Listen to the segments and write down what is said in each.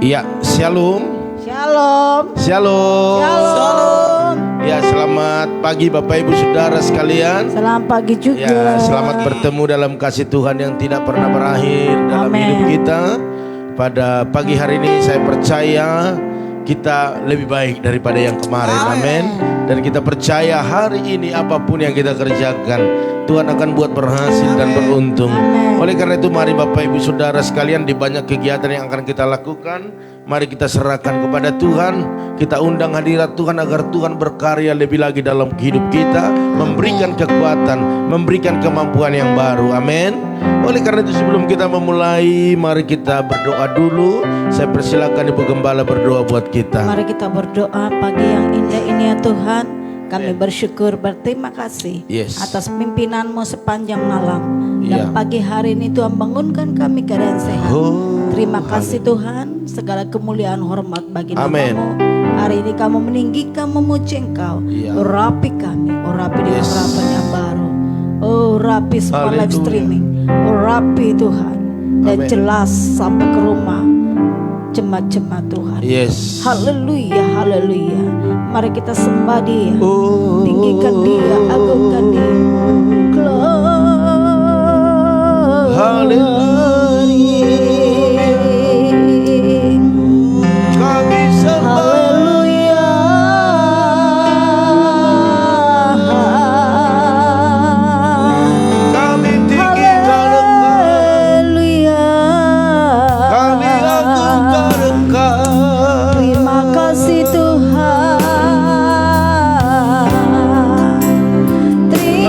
Ya, shalom. Shalom. Shalom. Shalom. Ya, selamat pagi Bapak Ibu Saudara sekalian. Selamat pagi juga. Ya, selamat bertemu dalam kasih Tuhan yang tidak pernah berakhir dalam Amen. hidup kita. Pada pagi hari ini saya percaya kita lebih baik daripada yang kemarin. Amin. Dan kita percaya hari ini apapun yang kita kerjakan, Tuhan akan buat berhasil dan beruntung. Amen. Oleh karena itu mari Bapak Ibu Saudara sekalian, di banyak kegiatan yang akan kita lakukan, mari kita serahkan kepada Tuhan. Kita undang hadirat Tuhan agar Tuhan berkarya lebih lagi dalam hidup kita, memberikan kekuatan, memberikan kemampuan yang baru. Amin. Oleh karena itu sebelum kita memulai, mari kita berdoa dulu. Saya persilakan Ibu Gembala berdoa buat kita. Mari kita berdoa pagi yang indah ini ya Tuhan. Kami bersyukur, berterima kasih atas pimpinan-Mu sepanjang malam. Dan pagi hari ini Tuhan bangunkan kami keadaan sehat. Terima kasih Tuhan, segala kemuliaan hormat bagi nama-Mu. Hari ini kami meninggikan, memuji Engkau. Urapi kami, urapi dengan urapan yang baru. Oh, rapi semua live streaming. Urapi Tuhan. Dan jelas sampai ke rumah jemaat-jemaat Tuhan. Haleluya, haleluya. Mari kita sembah Dia, tinggikan Dia, agungkan Dia. Glory. Haleluya. Kami sembah. Haleluya. Kami tinggikan Engkau. Haleluya. Kami agungkan Engkau. Terima kasih Tuhan.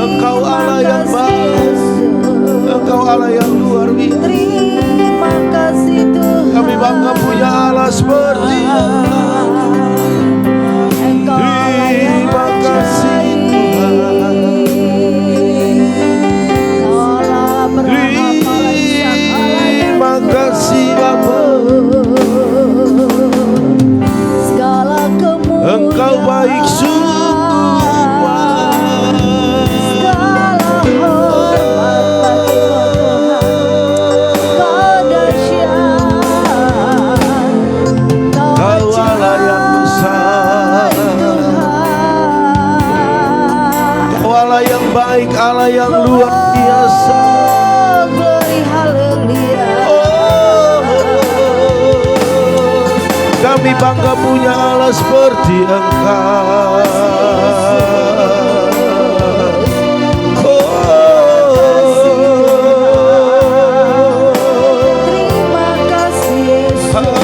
Engkau Allah yang baik. Engkau Allah yang luar biasa. Terima kasih Tuhan. Kami bangga punya Allah seperti Engkau. Engkau Allah yang Terima kasih Tuhan. Engkau Allah Abraham, Allah Ishak, Allah yang Terima kasih Bapa. segala kemuliaan. Engkau baik sungguh. Segala hormat bagi-Mu Tuhan. Kau dahsyat. Kau Kau Allah yang besar. Kau Allah yang baik, Allah yang luar biasa. Glory, haleluya. Kami bangga punya Allah seperti Engkau. Terima kasih Yesus. Haleluya.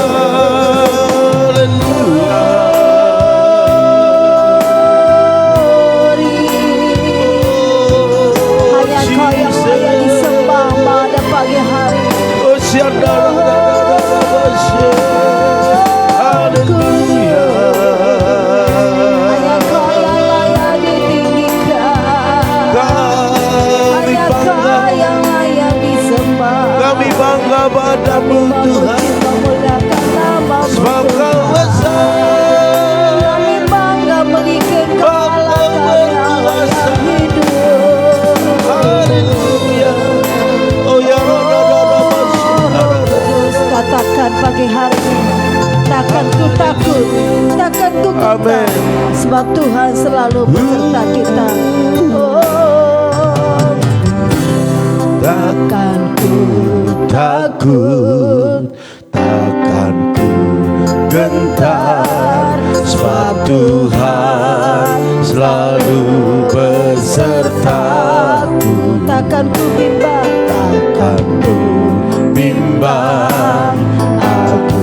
Hanya Kau yang layak disembah pada pagi hari. Oh, haleluya. Hanya Kau yang layak ditinggikan. Kami Hanya bangga, Kau yang layak disembah. kami bangga padamu Tuhan. Memuliakan nama-Mu Sebab Kau besar. Kami bangga memiliki Engkau Allah kami, Allah yang hidup. Haleluya. Oh ya Terus katakan pagi hari ini, takkan ku takut, takkan ku gentar, Amen. sebab Tuhan selalu beserta kita. Oh, Takkan ku takut, takkan ku gentar, sebab Tuhan selalu besertaku. takkan ku bimbang, Takkan ku bimbang, aku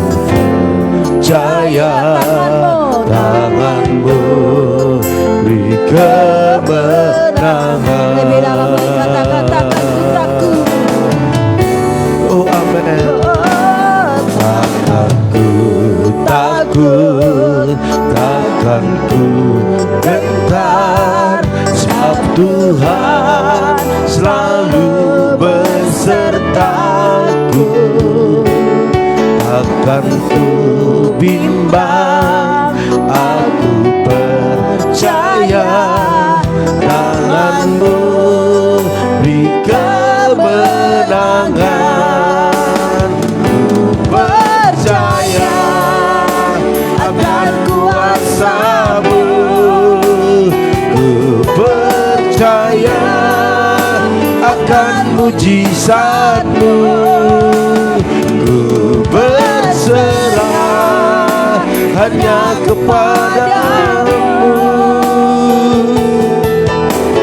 percaya tangan-Mu beri kemenangan. lebih dalam lagi katakan takkan ku takut. Oh amen. Takkan ku takut, takkan ku gentar, sebab Tuhan selalu besertaku. Takkan ku bimbang, aku percaya tangan-Mu beri kemenangan. Ku percaya akan mujizat-Mu. Ku berserah hanya kepada-Mu.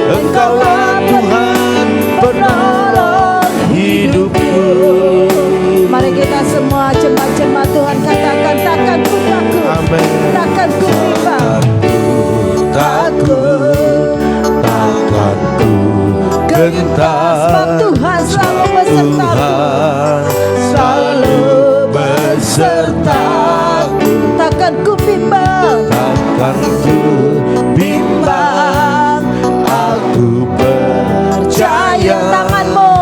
Engkaulah Tuhan penolong hidupku. Mari kita semua jemaat-jemaat Tuhan katakan, takkan ku takut, Amin. takkan ku bimbang, Takut, takkan ku gentar. sebab Tuhan selalu besertaku. Tuhan selalu besertaku. Takkan ku bimbang, Takkan ku bimbang. Aku percaya tangan-Mu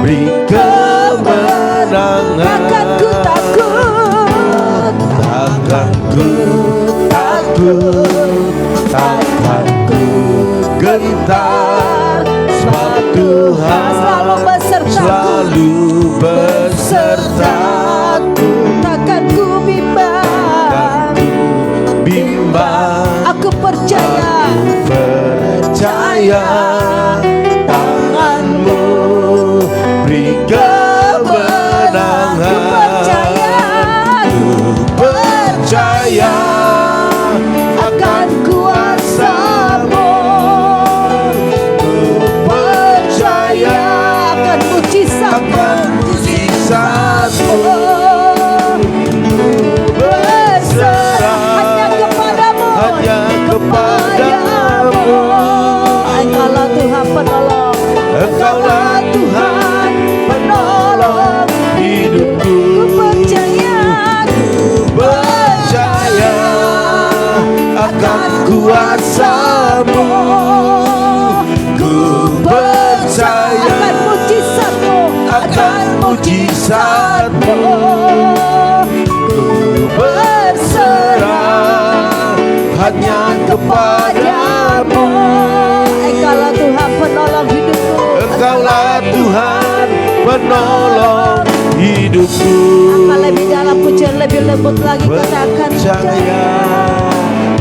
beri kemenangan. takkan ku takut, Takkan ku takut, takkan ku gentar, sebab Tuhan selalu besertaku. selalu besertaku. Takkan ku bimbang, Bimbang, aku percaya, percaya tangan-Mu beri kemenangan. aku Percaya akan kuasa-Mu. Ku percaya akan mujizat-Mu. Berserah hanya kepadamu, hanya kepadamu. Engkaulah Tuhan penolong, Engkaulah Tuhan penolong hidupku. ku percaya, Percaya akan kuasa-Mu. Ku percaya akan mujizat-Mu, akan mujizat-Mu. Ku berserah hanya kepadamu. Engkaulah Tuhan penolong hidupku. Engkaulah Tuhan penolong hidupku. Apa lebih dalam pujian lebih lembut lagi katakan Percaya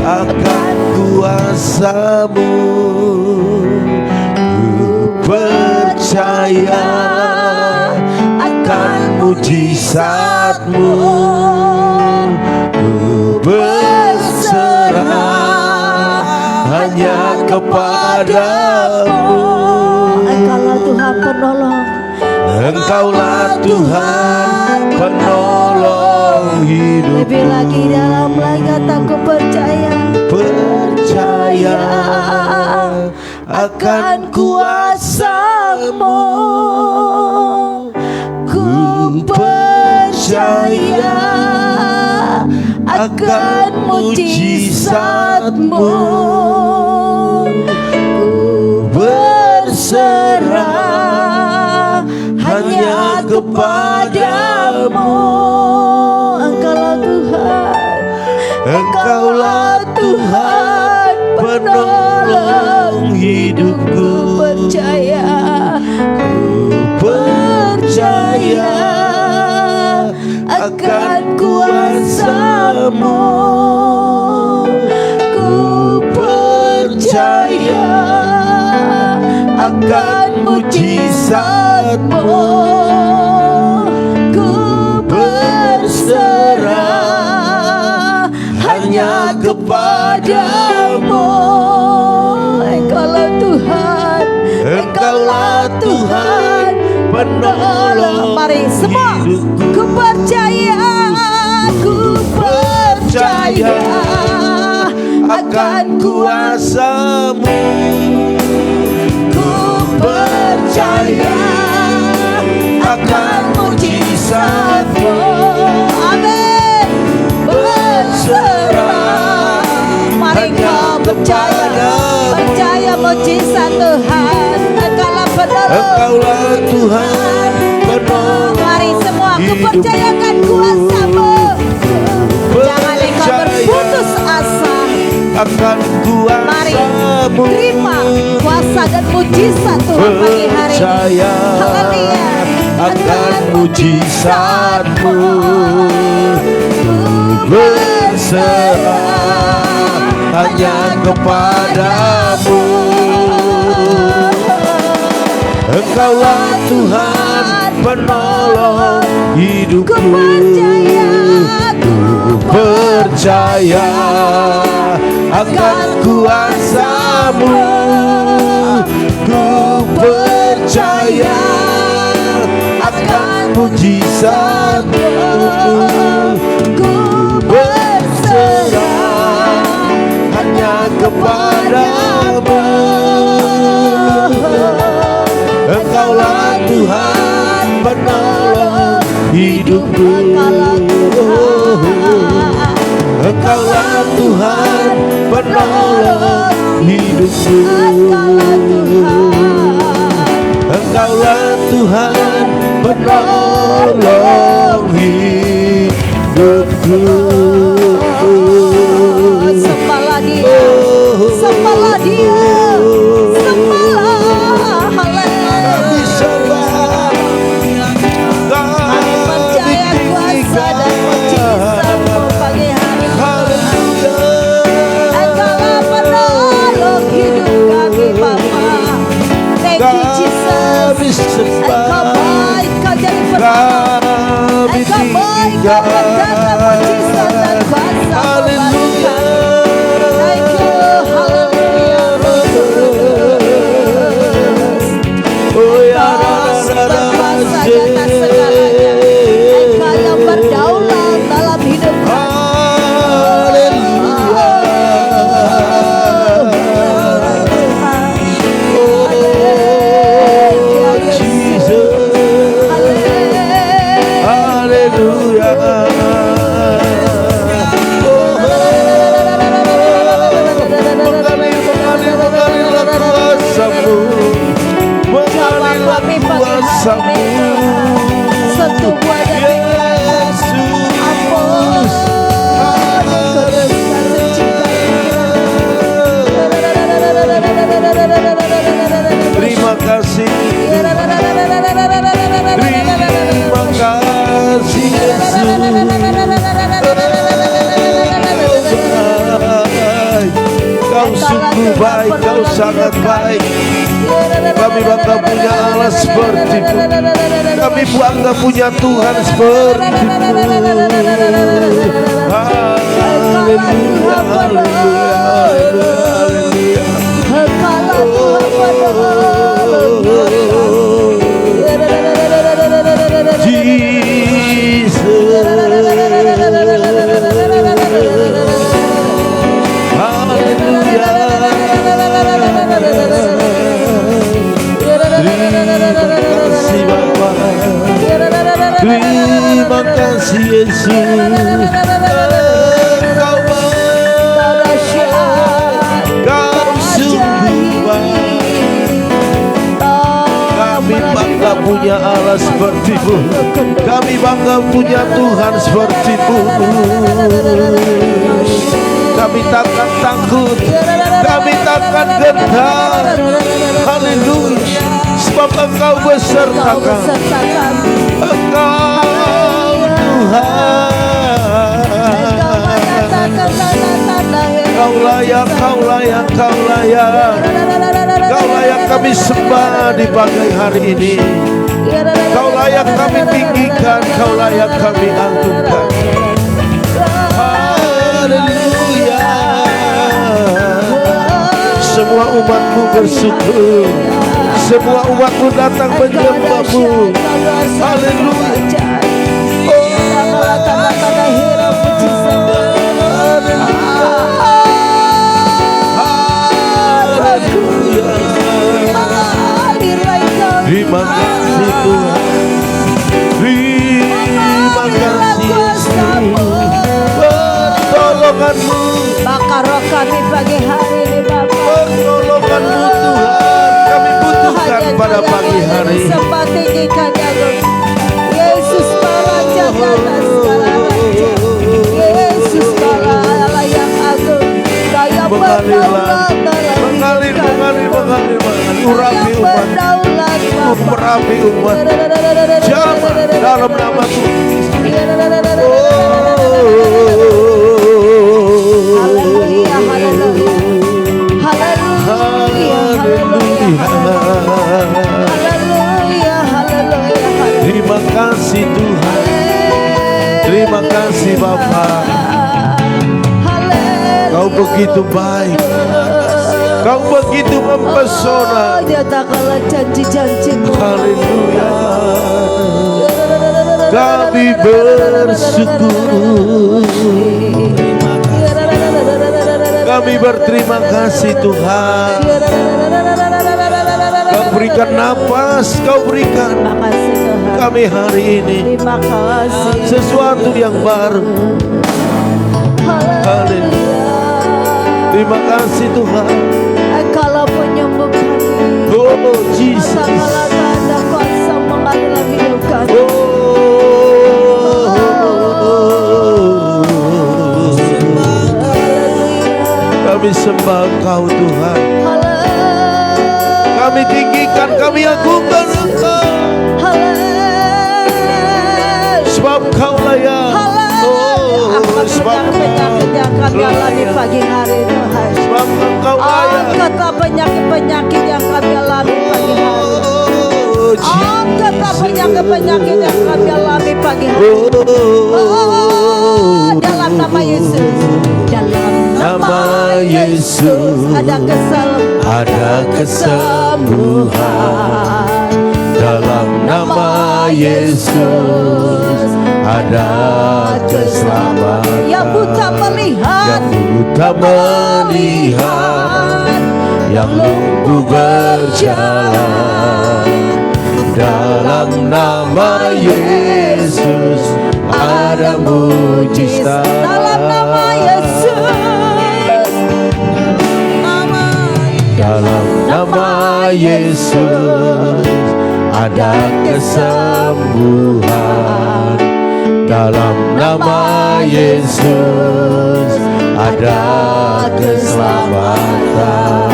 akan kuasa-Mu. Ku percaya akan mujizat-Mu. Ku berserah hanya kepadamu. Engkaulah Tuhan penolong. Engkaulah Tuhan penolong hidup. Lebih lagi dalam lagi kataku percaya, Percaya akan kuasa-Mu. ku percaya akan mujizat-Mu. Ku berserah hanya kepadamu. Engkaulah Tuhan, Engkaulah Tuhan penolong hidupku. percaya, Ku percaya akan kuasa-Mu. Ku percaya akan mujizat-Mu. Ku berserah hanya kepadamu. Engkaulah Tuhan, Engkaulah Tuhan penolong mari semua, hidupku. ku percaya akan kuasa-Mu. Ku percaya akan mujizat-Mu. Amin. Berserah Mari kau percaya, percaya mujizat Tuhan. Engkaulah penolong. Engkaulah Tuhan penolong. Mari semua, ku percayakan kuasa-Mu. Jangan engkau berputus asa. Akan Mari kuasa-Mu. terima kuasa dan mujizat Tuhan pagi hari ini. Percaya Haleluya. akan mujizat-Mu. Berserah hanya kepadamu. Engkaulah Tuhan penolong hidupku. Ku percaya akan kuasa-Mu. Ku percaya akan mujizat-Mu. Ku berserah hanya kepada-Mu. Engkaulah Tuhan penolong hidupku. Engkaulah Tuhan penolong hidupku. Engkaulah Tuhan penolong hidupku. Sembahlah Dia, sembahlah Dia, sembahlah. Haleluya. Kami percaya kuasa dan mujizat-Mu pagi hari ini. Engkaulah penolong hidup kami Bapa. Thank you Jesus. Engkau baik, Kau jadi penolong. Engkau baik, Kau berkata mujizat dan kuasa-Mu bagi kami. Thank you, haleluya. Engkau berkuasa di atas segalanya. Engkau yang berdaulat dalam hidup kami. Terima kasih Yesus. Kau sungguh baik, Kau sangat baik. Kami bangga punya Allah seperti-Mu. Kami bangga punya Tuhan seperti-Mu. Haleluya, haleluya, haleluya. Jesus. Haleluya. Terima kasih Yesus. Kau sungguh baik. Kami bangga punya Allah seperti-Mu. Kami bangga punya Tuhan seperti-Mu. Kami takkan takut, kami takkan gentar. Haleluya. Sebab Engkau beserta kami. Engkau Tuhan. Kau layak, Kau layak, Kau layak. Kau layak kami sembah di pagi hari ini. Kau layak kami tinggikan, Kau layak kami agungkan. Haleluya. Semua umat-Mu bersyukur. Semua umat-Mu datang menyembah-Mu. Haleluya. Terima kasih Tuhan. Terima kasih Yesus. Pertolongan-Mu. Bakar roh kami pagi hari ini Bapa. Pertolongan-Mu Tuhan kami butuhkan pada pagi hari. Sembah tinggikan Yesus Raja di atas segala raja. Yesus Allah yang agung. Daya berdaulat dalam mengalir. Urapi umat. Merapi umat. Jamah dalam nama Tuhan. Haleluya, haleluya. Haleluya, haleluya. Haleluya. begitu baik, Kau begitu mempesona. Nyatakanlah janji-janji-Mu. Haleluya. Kami bersyukur, kami berterima kasih Tuhan. Kau berikan napas, Kau berikan kami hari ini Terima kasih. sesuatu yang baru. Haleluya. Terima kasih Tuhan. Engkaulah penyembuh kami. Oh Jesus. Katakanlah tanda kuasa mengalir hidup kami. Kami sembah Engkau Tuhan. Kami tinggikan, kami agungkan Engkau. Sebab Kau layak. Sebab penyakit yang kami alami pagi hari ini. Sebab Engkau layak. Angkatlah penyakit-penyakit yang kami alami pagi hari. Angkatlah penyakit-penyakit yang kami alami pagi hari. Dalam nama Yesus. Dalam nama Yesus ada kesembuhan. Dalam nama Yesus ada keselamatan. Yang buta melihat, yang lumpuh berjalan. Dalam nama Yesus ada mujizat. dalam nama Yesus. Dalam nama Yesus ada kesembuhan. Dalam nama Yesus ada keselamatan.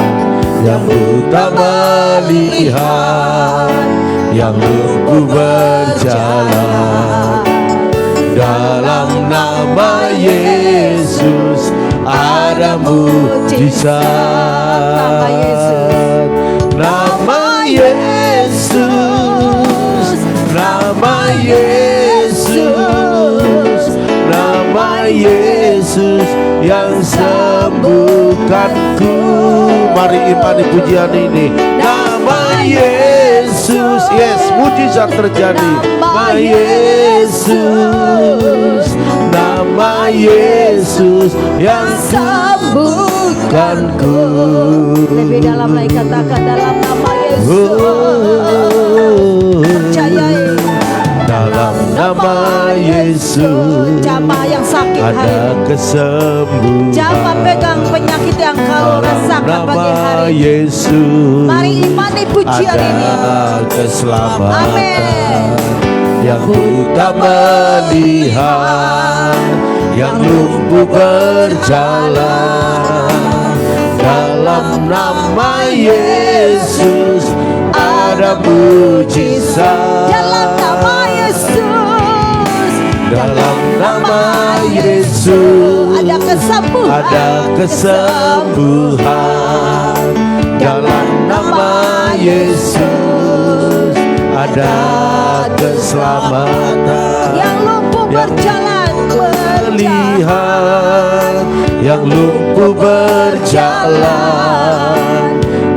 Yang buta melihat, yang lumpuh berjalan. Dalam nama Yesus ada mujizat. Nama Yesus, nama Yesus, nama Yesus yang sembuhkanku. Mari imani pujian ini. Nama Yesus, yes, mujizat terjadi. Nama Yesus, nama Yesus yang sembuhkanku. Lebih dalam lagi katakan dalam nama Yesus. Percayai. Dalam nama Yesus Jamaah yang sakit hari ada ini, kesembuhan. jamaah pegang penyakit yang kau rasakan pagi hari ini. Yesus Mari imani pujian ini. ada keselamatan. Amin. Yang buta melihat, yang lumpuh berjalan. Dalam nama Yesus ada mujizat. Dalam nama Yesus. Dalam nama Yesus ada kesembuhan. ada kesembuhan. Dalam nama Yesus ada keselamatan. Yang lumpuh berjalan, Melihat, yang lumpuh berjalan.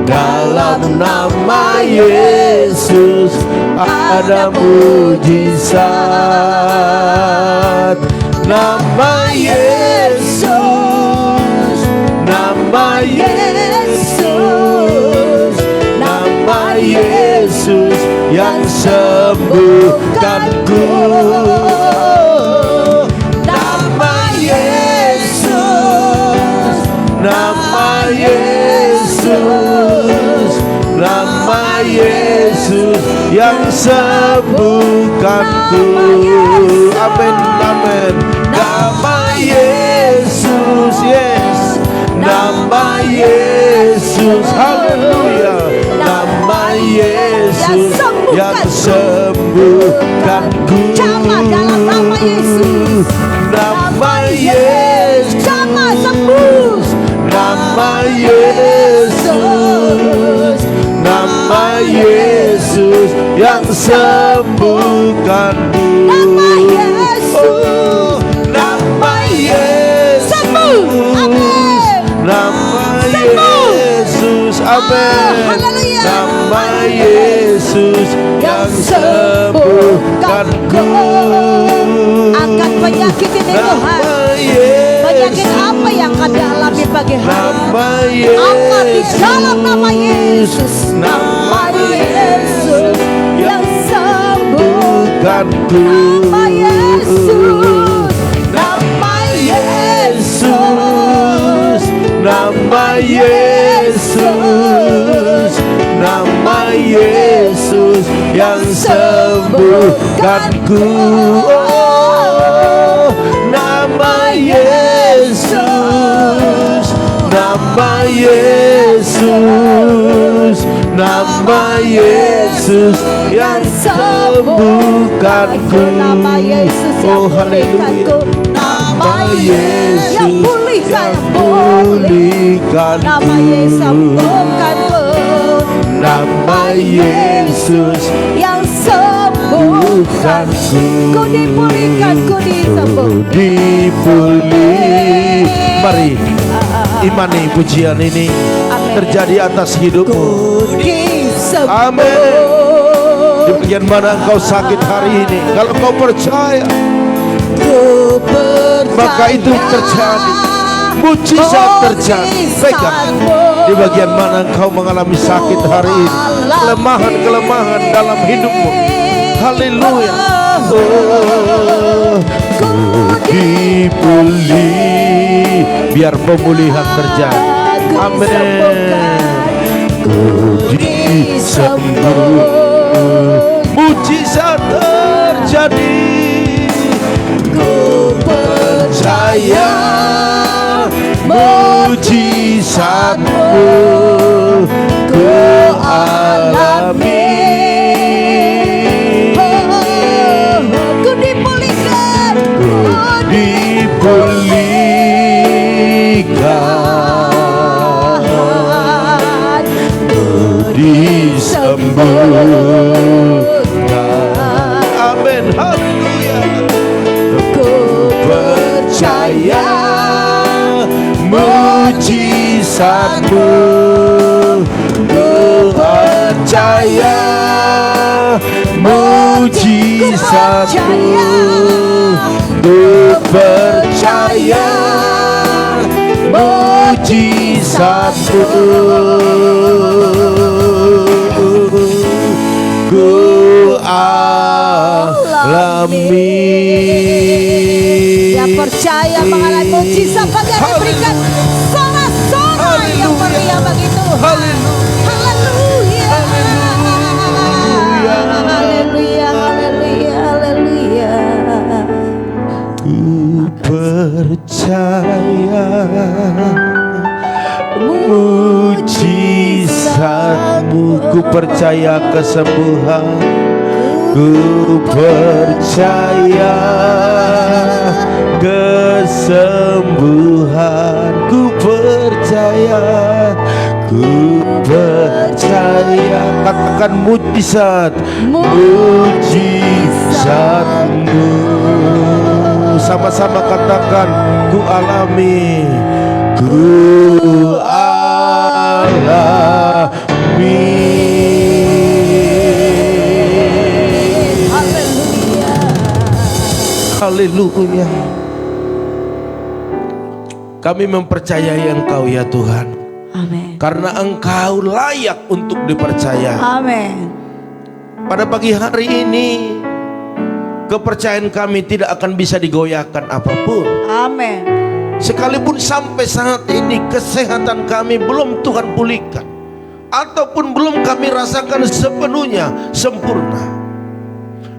Dalam nama Yesus ada mujizat. Nama Yesus, nama Yesus, nama Yesus yang sembuhkanku. Nama Yesus, nama Yesus, nama Yesus yang sembuhkanku. Amin, amin. Nama Yesus, yes. Nama Yesus, haleluya. Nama Yesus yang sembuhkanku. Jamaah dalam nama Yesus. Nama Yesus, Jamaah sembuh. nama Yesus, nama Yesus yang sembuhkanku. Nama Yesus. Oh, nama Yesus, Sembuh. Amin. Amin. Haleluya. Nama Yesus yang sembuhkanku. Angkat penyakit ini Tuhan. Penyakit apa yang kami alami pagi hari? Angkat di dalam nama Yesus. Nama Yesus yang sembuhkanku. Nama Yesus. Nama Yesus. Nama Yesus. Nama Yesus yang sembuhkanku. Nama Yesus, nama Yesus, nama Yesus yang sembuhkanku. Nama Yesus yang pulihkanku. Nama Yesus yang pulihkan, Nama Yesus sembuhkanku. Nama Yesus yang sembuhkanku. Ku dipulihkan, ku disembuhkan. Mari imani pujian ini terjadi atas hidupmu. Amin. Di bagian mana engkau sakit hari ini, kalau kau percaya, maka itu terjadi. Mujizat terjadi. Pegang. Di bagian mana engkau mengalami sakit hari ini, kelemahan-kelemahan dalam hidupmu. Haleluya. Dipulih, biar pemulihan terjadi. Amin. Disembuh, mujizat terjadi. Ku percaya mujizatmu ku alami. Ku dipulihkan, dipulihkan, disembuhkan. Amin. Haleluya. Ku percaya mujizatmu, ku percaya mujizatmu, ku percaya mujizatmu, ku alami. Yang percaya mengalami mujizat bagi yang diberikan sorak-sorai yang meriah bagi Tuhan. Haleluya. Haleluya. Haleluya. Haleluya. Ku percaya mujizatmu, ku percaya kesembuhan, ku percaya kesembuhan, ku percaya, ku percaya. Katakan mujizat, mujizatmu. Sama-sama katakan, ku alami, ku alami. Haleluya. Kami mempercayai Engkau ya Tuhan. Amin. Karena Engkau layak untuk dipercaya. Amin. Pada pagi hari ini, kepercayaan kami tidak akan bisa digoyahkan apapun. Amin. Sekalipun sampai saat ini kesehatan kami belum Tuhan pulihkan, ataupun belum kami rasakan sepenuhnya sempurna,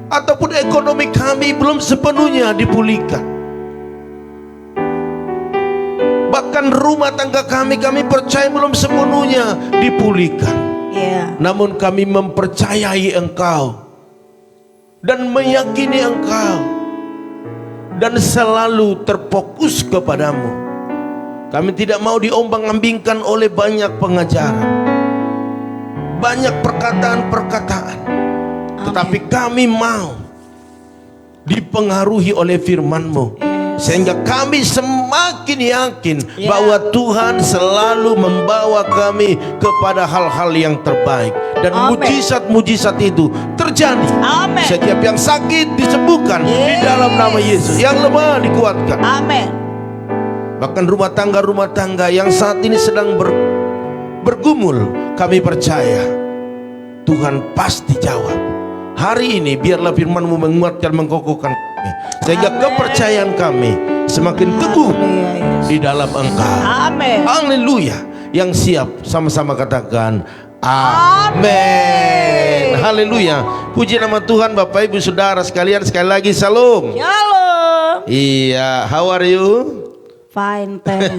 ataupun ekonomi kami belum sepenuhnya dipulihkan, bahkan rumah tangga kami percaya belum sepenuhnya dipulihkan. Namun kami mempercayai Engkau dan meyakini Engkau dan selalu terfokus kepadamu. Kami tidak mau diombang-ambingkan oleh banyak pengajaran, banyak perkataan-perkataan, tetapi kami mau dipengaruhi oleh firman-Mu. Sehingga kami semakin yakin bahwa Tuhan selalu membawa kami kepada hal-hal yang terbaik. Dan mujizat-mujizat itu terjadi. Setiap yang sakit disembuhkan di dalam nama Yesus. Yang lemah dikuatkan. Bahkan rumah tangga yang saat ini sedang bergumul, kami percaya Tuhan pasti jawab. Hari ini biarlah firman-Mu menguatkan, mengkokohkan kami, sehingga kepercayaan kami semakin teguh di dalam Engkau. Haleluya. Yang siap sama-sama katakan amin. Haleluya. Puji nama Tuhan. Bapak Ibu Saudara sekalian, sekali lagi shalom. Shalom. Iya, how are you? Fine, thanks.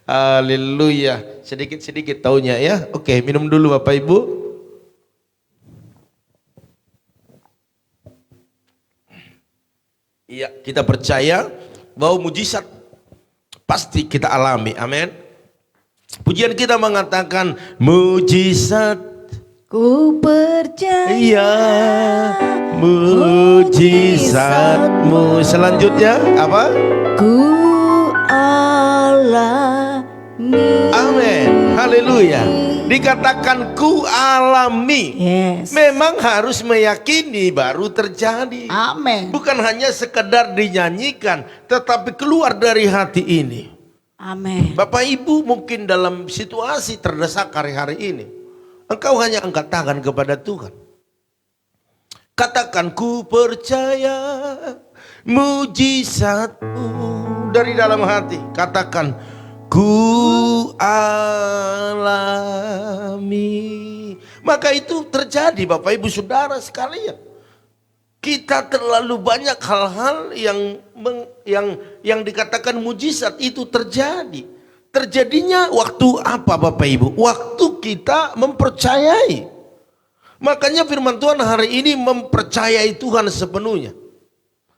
Haleluya. Sedikit-sedikit taunya ya. Oke, minum dulu Bapak Ibu. Iya, kita percaya bahwa mujizat pasti kita alami. Amin. Pujian kita mengatakan mujizat. Ku percaya mujizat-Mu. Selanjutnya apa? Ku alami. Amin. Haleluya. Dikatakan ku alami. Memang harus meyakini baru terjadi. Amin. Bukan hanya sekedar dinyanyikan, tetapi keluar dari hati ini. Amin. Bapak Ibu mungkin dalam situasi terdesak hari-hari ini, engkau hanya angkat tangan kepada Tuhan. Katakan ku percaya mujizat-Mu dari dalam hati. Katakan ku alami. Maka itu terjadi Bapak Ibu Saudara sekalian. Kita terlalu banyak hal-hal yang dikatakan mujizat itu terjadi. Terjadinya waktu apa Bapak Ibu? Waktu kita mempercayai. Makanya firman Tuhan hari ini mempercayai Tuhan sepenuhnya.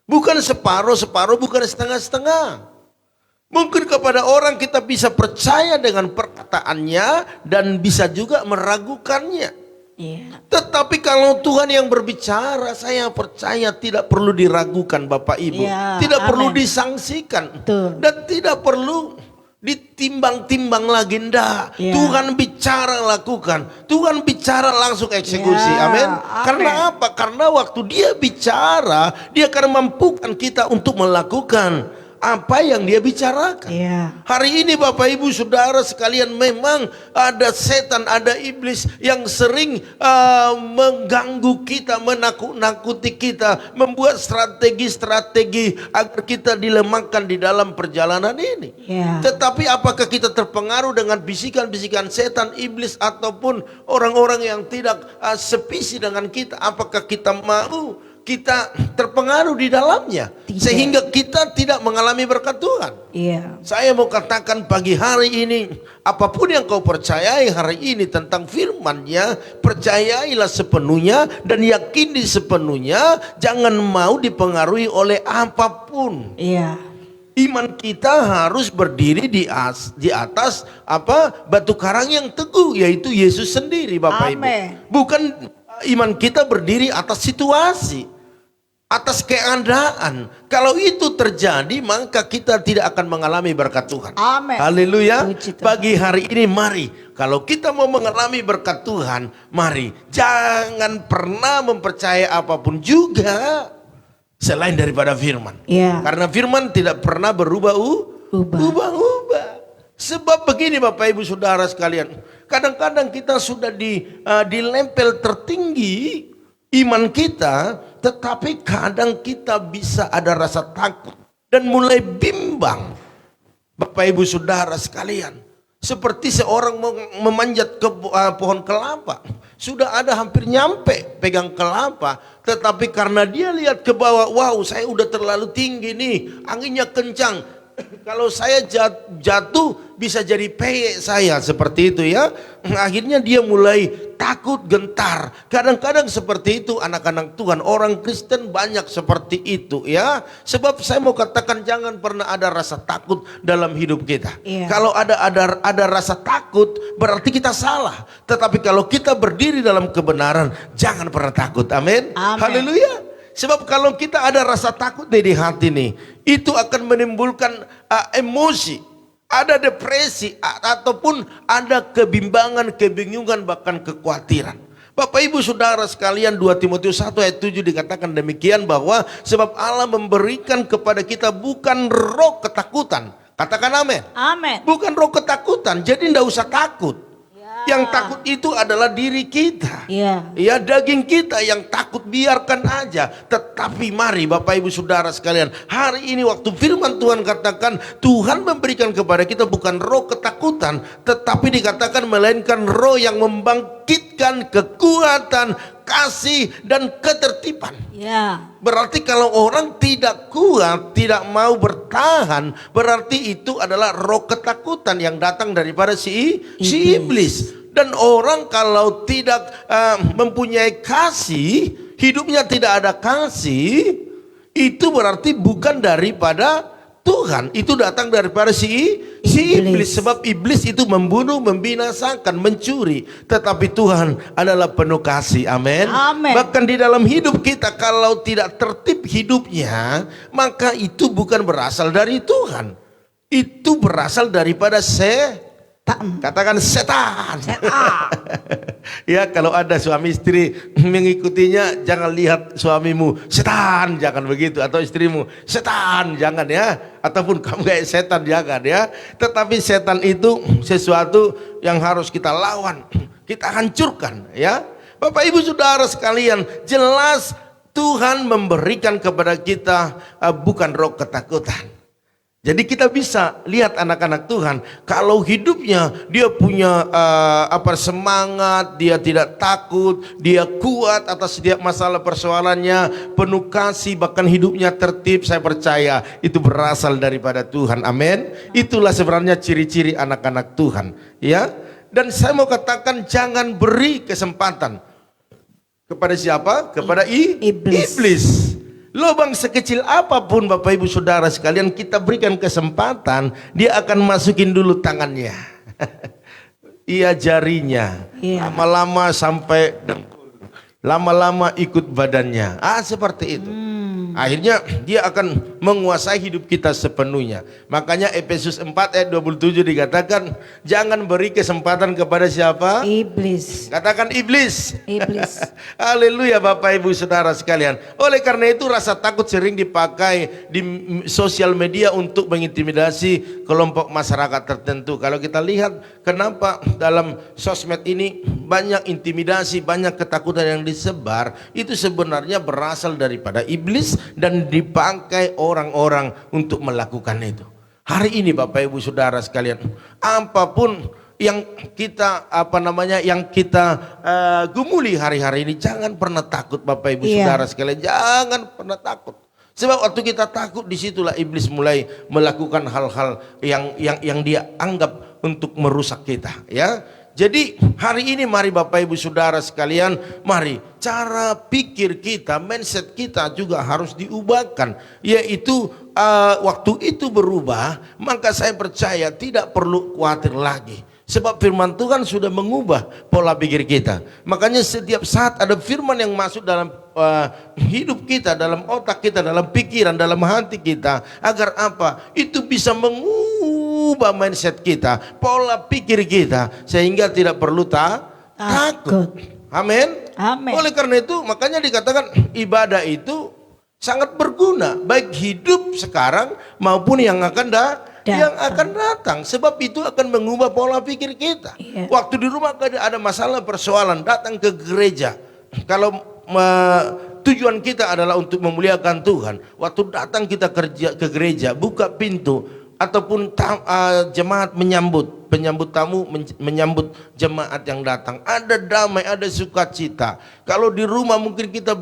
Bukan separuh-separuh, bukan setengah-setengah. Mungkin kepada orang kita bisa percaya dengan perkataannya dan bisa juga meragukannya. Tetapi kalau Tuhan yang berbicara, saya percaya tidak perlu diragukan Bapak Ibu. Tidak perlu disangsikan. Dan tidak perlu ditimbang-timbang lagi. Ndak. Tuhan bicara lakukan. Tuhan bicara langsung eksekusi. Amin. Karena apa? Karena waktu Dia bicara, Dia akan mampukan kita untuk melakukan apa yang Dia bicarakan. Hari ini Bapak Ibu Saudara sekalian, memang ada setan, ada iblis yang sering mengganggu kita, menakut-nakuti kita, membuat strategi-strategi agar kita dilemahkan di dalam perjalanan ini. Tetapi apakah kita terpengaruh dengan bisikan-bisikan setan, iblis, ataupun orang-orang yang tidak sevisi dengan kita? Apakah kita mau kita terpengaruh di dalamnya sehingga kita tidak mengalami berkat Tuhan? Saya mau katakan pagi hari ini, apapun yang kau percayai hari ini tentang firman-Nya, percayailah sepenuhnya dan yakini sepenuhnya. Jangan mau dipengaruhi oleh apapun. Iman kita harus berdiri di atas batu karang yang teguh, yaitu Yesus sendiri Bapak Ibu. Bukan iman kita berdiri atas situasi, atas keadaan. Kalau itu terjadi, maka kita tidak akan mengalami berkat Tuhan. Haleluya. Pagi hari ini mari, kalau kita mau mengalami berkat Tuhan, mari jangan pernah mempercayai apapun juga selain daripada firman. Karena firman tidak pernah berubah-ubah. Sebab begini Bapak Ibu Saudara sekalian, kadang-kadang kita sudah dilempel tertinggi iman kita, tetapi kadang kita bisa ada rasa takut dan mulai bimbang. Bapak Ibu Saudara sekalian, seperti seorang memanjat ke pohon kelapa, sudah ada hampir nyampe pegang kelapa, tetapi karena dia lihat ke bawah, wow, saya udah terlalu tinggi nih, anginnya kencang. Kalau saya jatuh bisa jadi peyek saya, seperti itu ya. Akhirnya dia mulai takut, gentar. Kadang-kadang seperti itu anak-anak Tuhan, orang Kristen banyak seperti itu ya. Sebab saya mau katakan, jangan pernah ada rasa takut dalam hidup kita. Kalau ada rasa takut, berarti kita salah. Tetapi kalau kita berdiri dalam kebenaran, jangan pernah takut. Amin. Haleluya. Sebab kalau kita ada rasa takut di hati nih, itu akan menimbulkan emosi, ada depresi, ataupun ada kebimbangan, kebingungan, bahkan kekhawatiran. Bapak Ibu Saudara sekalian, 2 Timotius 1 ayat 7 dikatakan demikian, bahwa sebab Allah memberikan kepada kita bukan roh ketakutan. Katakan amin. Amin. Bukan roh ketakutan, jadi tidak usah takut. Yang takut itu adalah diri kita. Ya, daging kita yang takut, biarkan aja. Tetapi mari Bapak Ibu Saudara sekalian, hari ini waktu firman Tuhan katakan Tuhan memberikan kepada kita bukan roh ketakutan, tetapi dikatakan melainkan roh yang membangkitkan kekuatan, kasih, dan ketertiban. Berarti kalau orang tidak kuat, tidak mau bertahan, berarti itu adalah roh ketakutan yang datang daripada si iblis. Dan orang kalau tidak mempunyai kasih, hidupnya tidak ada kasih, itu berarti bukan daripada Tuhan, itu datang daripada si iblis. Sebab iblis itu membunuh, membinasakan, mencuri. Tetapi Tuhan adalah penuh kasih. Amin. Bahkan di dalam hidup kita, kalau tidak tertib hidupnya, maka itu bukan berasal dari Tuhan, itu berasal daripada katakan setan. Ya, kalau ada suami istri mengikutinya, jangan lihat suamimu setan, jangan begitu, atau istrimu setan, jangan ya, ataupun kamu kayak setan, jangan ya. Tetapi setan itu sesuatu yang harus kita lawan, kita hancurkan ya. Bapak Ibu Saudara sekalian, jelas Tuhan memberikan kepada kita bukan roh ketakutan. Jadi kita bisa lihat anak-anak Tuhan, kalau hidupnya dia punya semangat, dia tidak takut, dia kuat atas setiap masalah persoalannya, penuh kasih, bahkan hidupnya tertib, saya percaya itu berasal daripada Tuhan. Amin. Itulah sebenarnya ciri-ciri anak-anak Tuhan, ya. Dan saya mau katakan, jangan beri kesempatan kepada siapa? Kepada iblis. Lubang sekecil apapun Bapak Ibu Saudara sekalian, kita berikan kesempatan, dia akan masukin dulu tangannya. Iya, jarinya. Lama-lama sampai lama-lama ikut badannya. Seperti itu. Akhirnya dia akan menguasai hidup kita sepenuhnya. Makanya Efesus 4 ayat 27 dikatakan, jangan beri kesempatan kepada siapa? Iblis. Katakan iblis. Haleluya Bapak Ibu Saudara sekalian. Oleh karena itu rasa takut sering dipakai di sosial media untuk mengintimidasi kelompok masyarakat tertentu. Kalau kita lihat kenapa dalam sosmed ini banyak intimidasi, banyak ketakutan yang disebar, itu sebenarnya berasal daripada iblis dan dipakai orang-orang untuk melakukan itu. Hari ini Bapak Ibu Saudara sekalian, apapun yang kita gumuli hari-hari ini, jangan pernah takut Bapak Ibu Saudara sekalian, jangan pernah takut. Sebab waktu kita takut, disitulah iblis mulai melakukan hal-hal yang dia anggap untuk merusak kita, ya. Jadi hari ini mari Bapak Ibu Saudara sekalian, mari cara pikir kita, mindset kita juga harus diubahkan. Yaitu waktu itu berubah, maka saya percaya tidak perlu khawatir lagi. Sebab firman Tuhan sudah mengubah pola pikir kita. Makanya setiap saat ada firman yang masuk dalam hidup kita, dalam otak kita, dalam pikiran, dalam hati kita. Agar apa? Itu bisa mengubah mindset kita, pola pikir kita, sehingga tidak perlu takut. Amin. Oleh karena itu makanya dikatakan ibadah itu sangat berguna, baik hidup sekarang maupun yang akan datang. Sebab itu akan mengubah pola pikir kita. Waktu di rumah ada masalah, persoalan, datang ke gereja. Kalau tujuan kita adalah untuk memuliakan Tuhan, waktu datang kita ke gereja, buka pintu, ataupun jemaat penyambut tamu menyambut jemaat yang datang, ada damai, ada sukacita. Kalau di rumah mungkin kita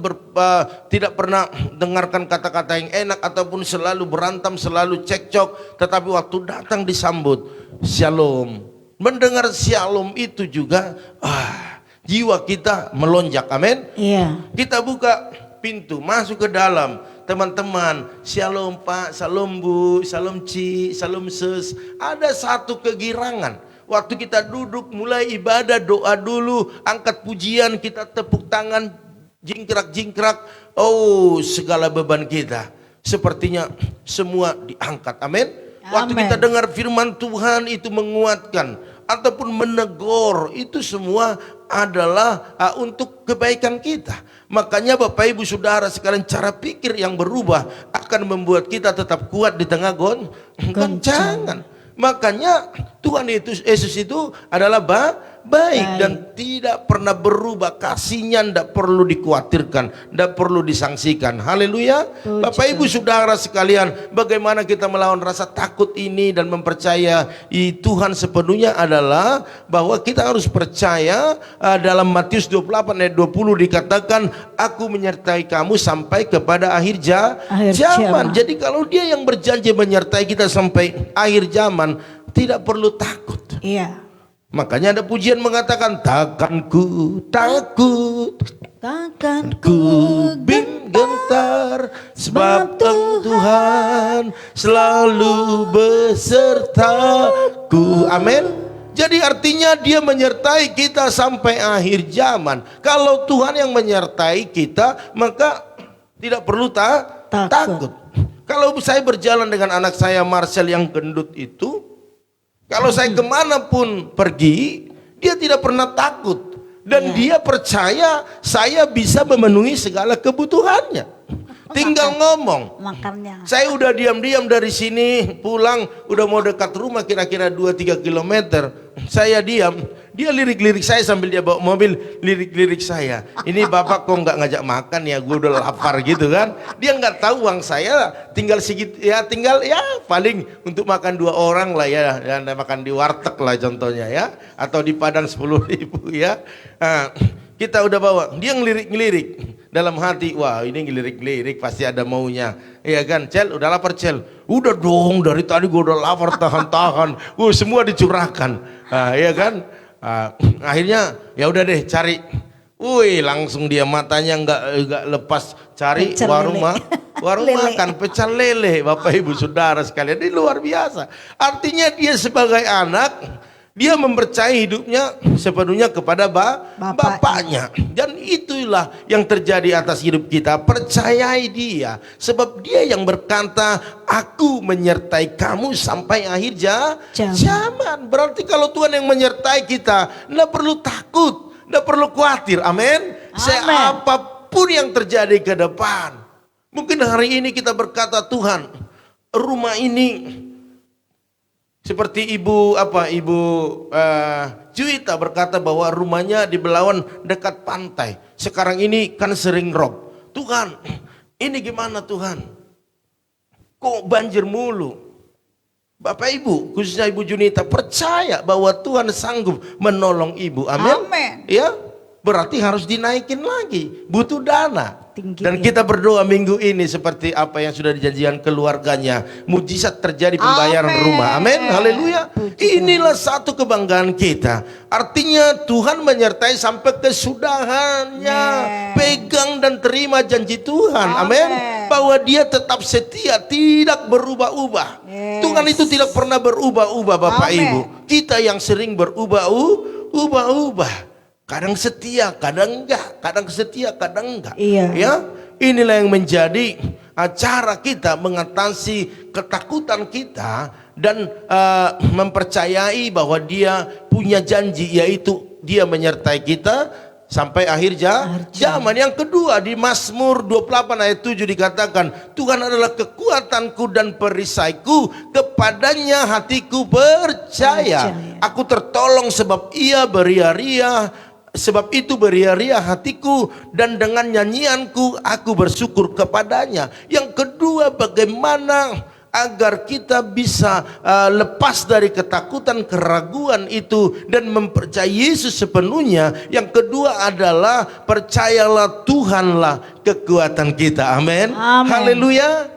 tidak pernah dengarkan kata-kata yang enak, ataupun selalu berantem, selalu cekcok, tetapi waktu datang disambut shalom, mendengar shalom itu juga jiwa kita melonjak. Amin. Kita buka pintu, masuk ke dalam, teman-teman, shalom Pak, shalom Bu, shalom Ci, shalom Sus. Ada satu kegirangan. Waktu kita duduk mulai ibadah, doa dulu, angkat pujian, kita tepuk tangan, jingkrak-jingkrak. Oh, segala beban kita, sepertinya semua diangkat. Amin. Waktu Amin. kita dengar firman Tuhan itu menguatkan ataupun menegur, itu semua adalah untuk kebaikan kita. Makanya Bapak Ibu Saudara sekalian, cara pikir yang berubah akan membuat kita tetap kuat di tengah goncangan. Makanya Tuhan Yesus itu adalah baik dan tidak pernah berubah. Kasihnya tidak perlu dikhawatirkan, tidak perlu disangsikan. Haleluya. Bapak Ibu Saudara sekalian, bagaimana kita melawan rasa takut ini dan mempercayai Tuhan sepenuhnya adalah bahwa kita harus percaya. Dalam Matius 28 ayat 20 dikatakan, aku menyertai kamu sampai kepada akhir zaman. Jadi kalau dia yang berjanji menyertai kita sampai akhir zaman, tidak perlu takut. Iya. Makanya ada pujian mengatakan, takkan ku takut, takkan ku gentar, sebab Tuhan selalu besertaku. Amin. Jadi artinya dia menyertai kita sampai akhir zaman. Kalau Tuhan yang menyertai kita, maka tidak perlu takut. Kalau saya berjalan dengan anak saya Marcel yang gendut itu, kalau saya kemanapun pergi, dia tidak pernah takut. Dan dia percaya saya bisa memenuhi segala kebutuhannya. Tinggal ngomong. Makanya. Saya udah diam-diam dari sini pulang, udah mau dekat rumah kira-kira 2-3 kilometer. Saya diam, dia lirik-lirik saya sambil dia bawa mobil, lirik-lirik saya. Ini bapak kok nggak ngajak makan ya, gue udah lapar gitu kan. Dia nggak tahu uang saya tinggal segitu ya, tinggal ya paling untuk makan 2 orang lah ya, dan makan di warteg lah contohnya ya, atau di Padang 10.000 ya. Nah, kita udah bawa, dia ngelirik-ngelirik dalam hati, wah ini ngelirik-ngelirik pasti ada maunya. Iya kan, Cel, udah lapar Cel? Udah dong, dari tadi gue udah lapar, tahan-tahan. Semua dicurahkan. Iya kan? Akhirnya ya udah deh cari. Langsung dia matanya nggak lepas cari pecel warung lele. makan pecel lele. Bapak Ibu Saudara sekalian, ini luar biasa. Artinya dia sebagai anak, dia mempercayai hidupnya sepenuhnya kepada bapaknya. Dan itulah yang terjadi atas hidup kita. Percayai dia. Sebab dia yang berkata, aku menyertai kamu sampai akhir zaman. Berarti kalau Tuhan yang menyertai kita, tidak perlu takut, tidak perlu khawatir. Amin. Apapun yang terjadi ke depan. Mungkin hari ini kita berkata, Tuhan, rumah ini seperti Ibu Juwita berkata bahwa rumahnya di Belawan dekat pantai. Sekarang ini kan sering rob. Tuhan, ini gimana Tuhan? Kok banjir mulu? Bapak Ibu, khususnya Ibu Junita, percaya bahwa Tuhan sanggup menolong Ibu. Amin. Ya, berarti harus dinaikin lagi. Butuh dana. Dan kita berdoa minggu ini seperti apa yang sudah dijanjikan keluarganya, mujizat terjadi pembayaran rumah. Amin, haleluya. Inilah satu kebanggaan kita. Artinya Tuhan menyertai sampai kesudahannya. Pegang dan terima janji Tuhan. Amin. Bahwa dia tetap setia, tidak berubah-ubah. Tuhan itu tidak pernah berubah-ubah Bapak Ibu. Kita yang sering berubah-ubah. Kadang setia, kadang enggak. Kadang setia, kadang enggak. Iya. Ya, inilah yang menjadi cara kita mengatasi ketakutan kita dan mempercayai bahwa Dia punya janji, yaitu Dia menyertai kita sampai akhir zaman. Yang kedua, di Mazmur 28 ayat 7 dikatakan, Tuhan adalah kekuatanku dan perisaiku, kepadanya hatiku percaya. Aku tertolong sebab Ia beria-ria. Sebab itu beria-ria hatiku, dan dengan nyanyianku aku bersyukur kepadanya. Yang kedua, bagaimana agar kita bisa lepas dari ketakutan, keraguan itu dan mempercayai Yesus sepenuhnya. Yang kedua adalah percayalah Tuhanlah kekuatan kita. Amin. Haleluya.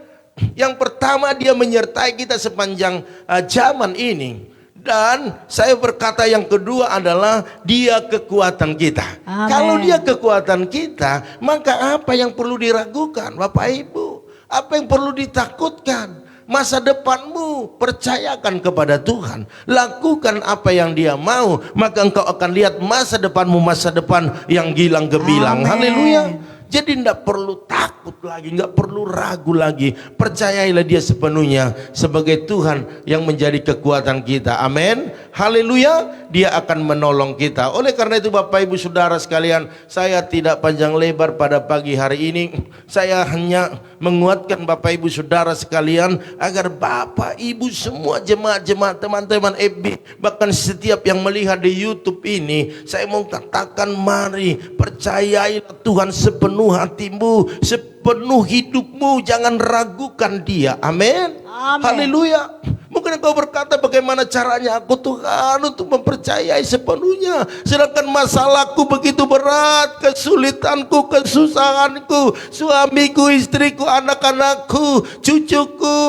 Yang pertama, Dia menyertai kita sepanjang zaman ini. Dan saya berkata yang kedua adalah Dia kekuatan kita. Amen. Kalau Dia kekuatan kita, maka apa yang perlu diragukan Bapak Ibu? Apa yang perlu ditakutkan? Masa depanmu percayakan kepada Tuhan. Lakukan apa yang Dia mau, maka engkau akan lihat masa depanmu, masa depan yang gilang gemilang. Haleluya. Jadi tidak perlu takut lagi, nggak perlu ragu lagi. Percayailah dia sepenuhnya sebagai Tuhan yang menjadi kekuatan kita. Amin. Haleluya. Dia akan menolong kita. Oleh karena itu Bapak Ibu Saudara sekalian, saya tidak panjang lebar pada pagi hari ini. Saya hanya menguatkan Bapak Ibu Saudara sekalian agar Bapak Ibu semua jemaat-jemaat, teman-teman FB, bahkan setiap yang melihat di YouTube ini, saya mau katakan mari percayailah Tuhan sepenuh hatimu, sepenuh hidupmu, jangan ragukan dia. Amin. Haleluya. Mungkin engkau berkata, bagaimana caranya aku Tuhan untuk mempercayai sepenuhnya, sedangkan masalahku begitu berat, kesulitanku, kesusahanku, suamiku, istriku, anak-anakku, cucuku,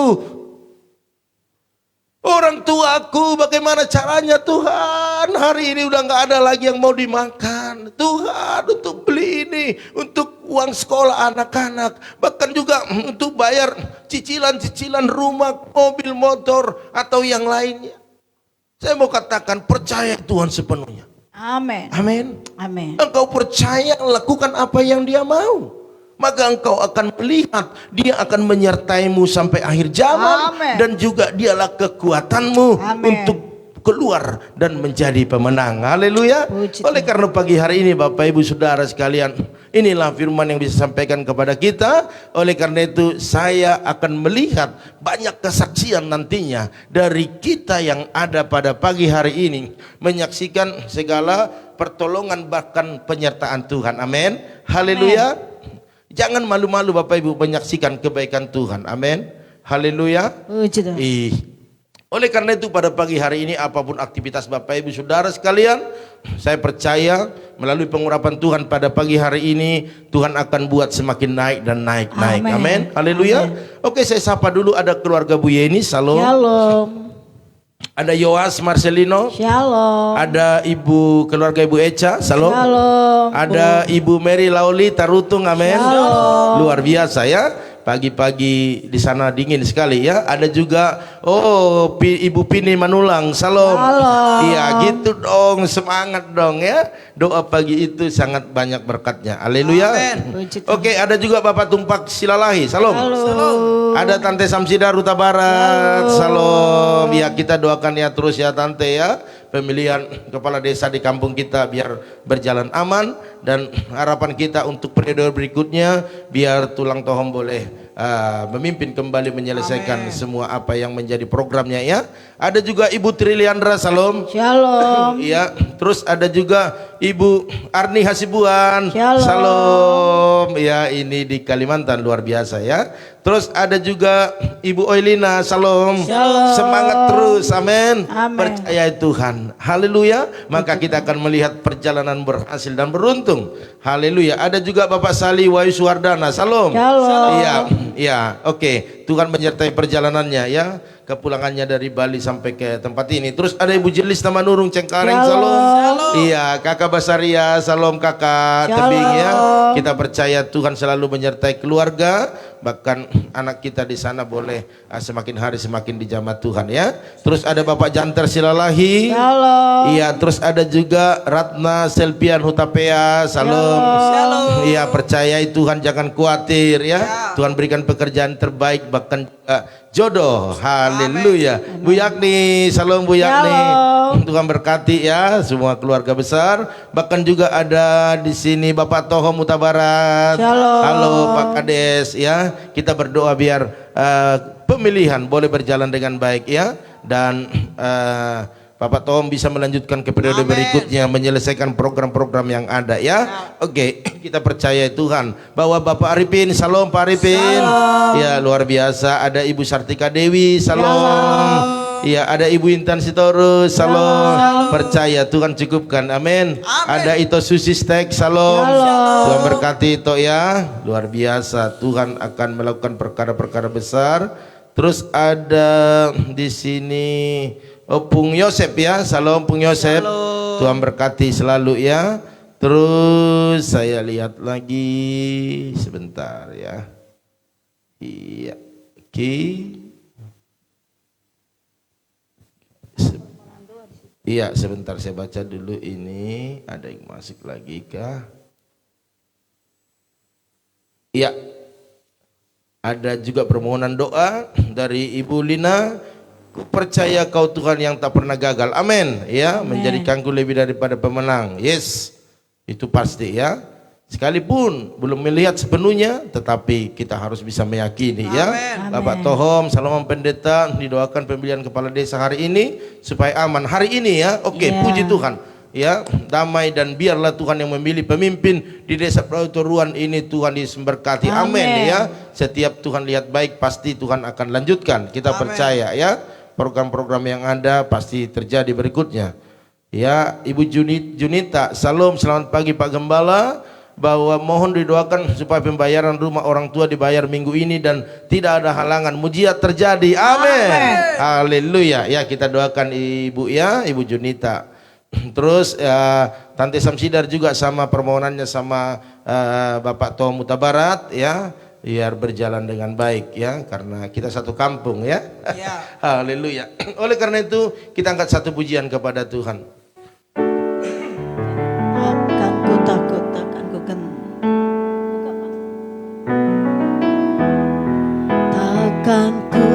orang tuaku, bagaimana caranya Tuhan? Hari ini udah nggak ada lagi yang mau dimakan. Tuhan, untuk beli ini, untuk uang sekolah anak-anak, bahkan juga untuk bayar cicilan-cicilan rumah, mobil, motor, atau yang lainnya. Saya mau katakan, percaya Tuhan sepenuhnya. Amin. Amin. Amin. Engkau percaya, lakukan apa yang dia mau, maka engkau akan melihat dia akan menyertaimu sampai akhir zaman. Amen. Dan juga dialah kekuatanmu. Amen. Untuk keluar dan menjadi pemenang. Haleluya. Oleh karena pagi hari ini Bapak Ibu Saudara sekalian, inilah firman yang bisa sampaikan kepada kita. Oleh karena itu saya akan melihat banyak kesaksian nantinya dari kita yang ada pada pagi hari ini, menyaksikan segala pertolongan bahkan penyertaan Tuhan. Amin. Haleluya. Jangan malu-malu Bapak Ibu menyaksikan kebaikan Tuhan. Amin. Haleluya. Oleh karena itu pada pagi hari ini, apapun aktivitas Bapak Ibu Saudara sekalian, saya percaya melalui pengurapan Tuhan pada pagi hari ini, Tuhan akan buat semakin naik dan naik. Amin. Haleluya. Oke, saya sapa dulu, ada keluarga Bu Yeni. Shalom. Shalom. Ada Yoas Marcelino. Shalom. Ada Ibu keluarga Ibu Eca. Shalom. Shalom. Ada Ibu Mary Lauli Tarutung. Amin. Shalom. Luar biasa ya. Pagi-pagi di sana dingin sekali ya. Ada juga Ibu Pini Manulang. Salam. Iya gitu dong, semangat dong ya. Doa pagi itu sangat banyak berkatnya. Haleluya. Oke, ada juga Bapak Tumpak Silalahi. Salam. Ada Tante Samsida Ruta Barat. Salam. Ya, kita doakan ya terus ya Tante ya. Pemilihan kepala desa di kampung kita biar berjalan aman, dan harapan kita untuk periode berikutnya biar Tulang Tohom boleh memimpin kembali menyelesaikan semua apa yang menjadi programnya ya. Ada juga Ibu Triliandra. Salam. Shalom. Iya, terus ada juga Ibu Arni Hasibuan. Shalom. Salam. Ya, ini di Kalimantan luar biasa ya. Terus ada juga Ibu Oilina. Salam. Shalom. Semangat terus. Amin. Amin. Percayai Tuhan. Haleluya. Maka kita akan melihat perjalanan berhasil dan beruntung. Haleluya. Ada juga Bapak Sali Wahyu Suwardana. Salam. Shalom. Iya, iya. Oke. Tuhan menyertai perjalanannya ya. Kepulangannya dari Bali sampai ke tempat ini. Terus ada Ibu Jelis Tamanurung Cengkareng. Salam. Iya, Kakak Basaria. Salam Kakak. Tebing ya. Kita percaya Tuhan selalu menyertai keluarga, bahkan anak kita di sana boleh semakin hari semakin dijamah Tuhan ya. Terus ada Bapak Janter Silalahi. Shalom. Iya, terus ada juga Ratna Selpian Hutapea. Salam. Iya, percayai Tuhan, jangan khawatir ya. Tuhan berikan pekerjaan terbaik, bahkan jodoh. Haleluya. Bu Yakni. Salam Bu Yakni. Tuhan berkati ya semua keluarga besar. Bahkan juga ada di sini Bapak Tohom Huta Barat. Halo Pak Kades ya. Kita berdoa biar pemilihan boleh berjalan dengan baik ya, dan Bapak Tom bisa melanjutkan ke periode berikutnya, menyelesaikan program-program yang ada ya. Oke, kita percaya Tuhan bahwa Bapak Arifin. Salam Pak Arifin. Ya, luar biasa. Ada Ibu Sartika Dewi. Salam. Ya, ada Ibu Intan Sitorus. Salam. Percaya Tuhan cukupkan. Amin. Ada Ito Susi Stek. Salam. Tuhan berkati Ito ya. Luar biasa. Tuhan akan melakukan perkara-perkara besar. Terus ada di sini Pung Yosep ya. Salam Pung Yosep. Tuhan berkati selalu ya. Terus saya lihat lagi sebentar ya. Iya. Oke. Iya, sebentar saya baca dulu ini. Ada yang masuk lagi kah? Ya, ada juga permohonan doa dari Ibu Lina. Ku percaya kau Tuhan yang tak pernah gagal. Amin. Ya, menjadikanku lebih daripada pemenang. Yes, itu pasti ya. Sekalipun belum melihat sepenuhnya, tetapi kita harus bisa meyakini. Amen. Ya. Bapak Tohom, Salam Pendeta, didoakan pemilihan kepala desa hari ini supaya aman. Hari ini ya. Oke, puji Tuhan. Ya, damai dan biarlah Tuhan yang memilih pemimpin di desa Pelauturuan ini. Tuhan disemberkati. Amin. Ya. Setiap Tuhan lihat baik, pasti Tuhan akan lanjutkan. Kita percaya ya. Program-program yang ada pasti terjadi berikutnya. Ya, Ibu Junita, salam, selamat pagi Pak Gembala. Bahwa mohon didoakan supaya pembayaran rumah orang tua dibayar minggu ini dan tidak ada halangan, mujizat terjadi. Amin. Haleluya. Ya, kita doakan Ibu ya, Ibu Junita. Terus Tante Samsidar juga sama permohonannya sama Bapak Tom Mutabarat ya. Biar berjalan dengan baik ya, karena kita satu kampung ya. Haleluya. Oleh karena itu kita angkat satu pujian kepada Tuhan. Akan ku takut, akan ku takkan ku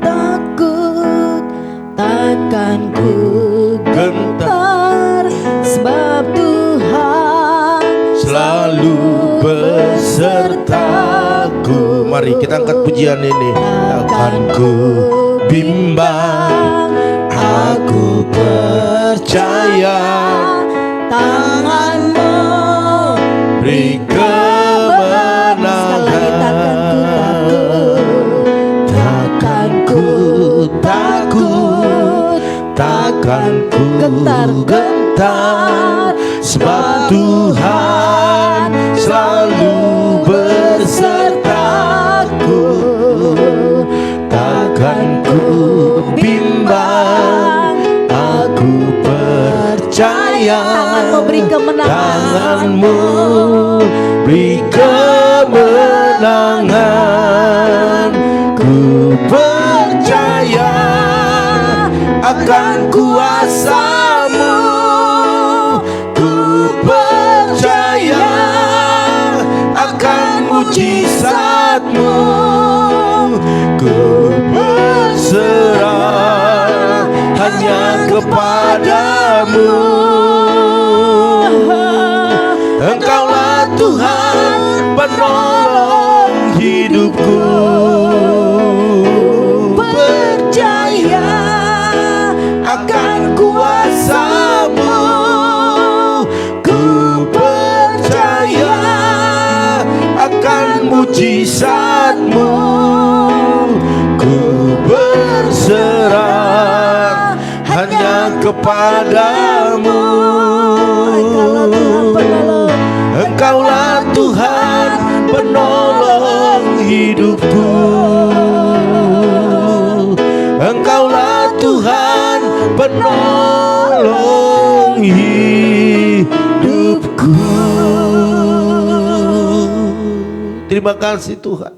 takut, takkan ku gentar, sebab Tuhan selalu besertaku. Mari kita angkat pujian ini. Takkan ku bimbang, aku percaya tangan-Mu beri kemenangan. Takkan ku takut, takkan ku gentar, sebab Tuhan selalu bersertaku. Takkan ku bimbang, aku percaya tangan-Mu beri kemenangan. Tangan-Mu beri kemenangan. Ku percaya akan kuasa-Mu. Ku percaya akan mujizat-Mu. Ku berserah hanya kepada-Mu. Engkaulah Tuhan penolong hidupku. Percaya akan kuasa-Mu. Ku percaya akan mujizat-Mu. Ku berserah hanya kepada-Mu. Engkaulah Tuhan penolong hidupku. Engkaulah Tuhan penolong hidupku. Terima kasih Tuhan.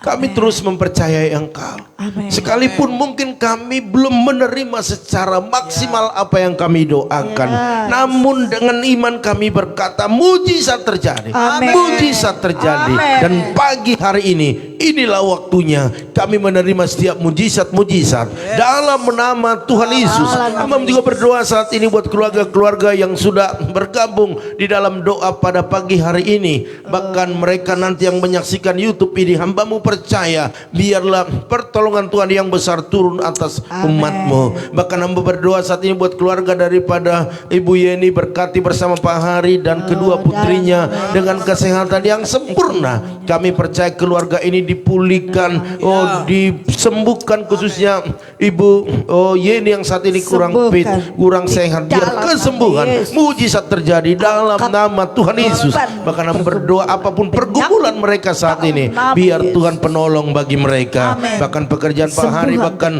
Kami terus mempercayai Engkau. Amen. Sekalipun mungkin kami belum menerima secara maksimal apa yang kami doakan, namun dengan iman kami berkata mujizat terjadi. Amen. Mujizat terjadi. Amen. Dan pagi hari ini, inilah waktunya kami menerima setiap mujizat-mujizat dalam nama Tuhan Yesus. Kami juga berdoa saat ini buat keluarga-keluarga yang sudah bergabung di dalam doa pada pagi hari ini. Bahkan mereka nanti yang menyaksikan YouTube ini, hamba-Mu percaya biarlah pertolongan Tuhan yang besar turun atas umat-Mu. Bahkan hamba berdoa saat ini buat keluarga daripada Ibu Yeni, berkati bersama Pak Hari dan kedua putrinya dengan kesehatan yang sempurna. Kami percaya keluarga ini dipulihkan, disembuhkan, khususnya Ibu Yeni yang saat ini kurang fit, kurang sehat. Biar kesembuhan, mujizat terjadi dalam nama Tuhan Yesus. Bahkan hamba berdoa apapun pergumulan mereka saat ini, biar Tuhan penolong bagi mereka. Bahkan pekerjaan Pak Hari, bahkan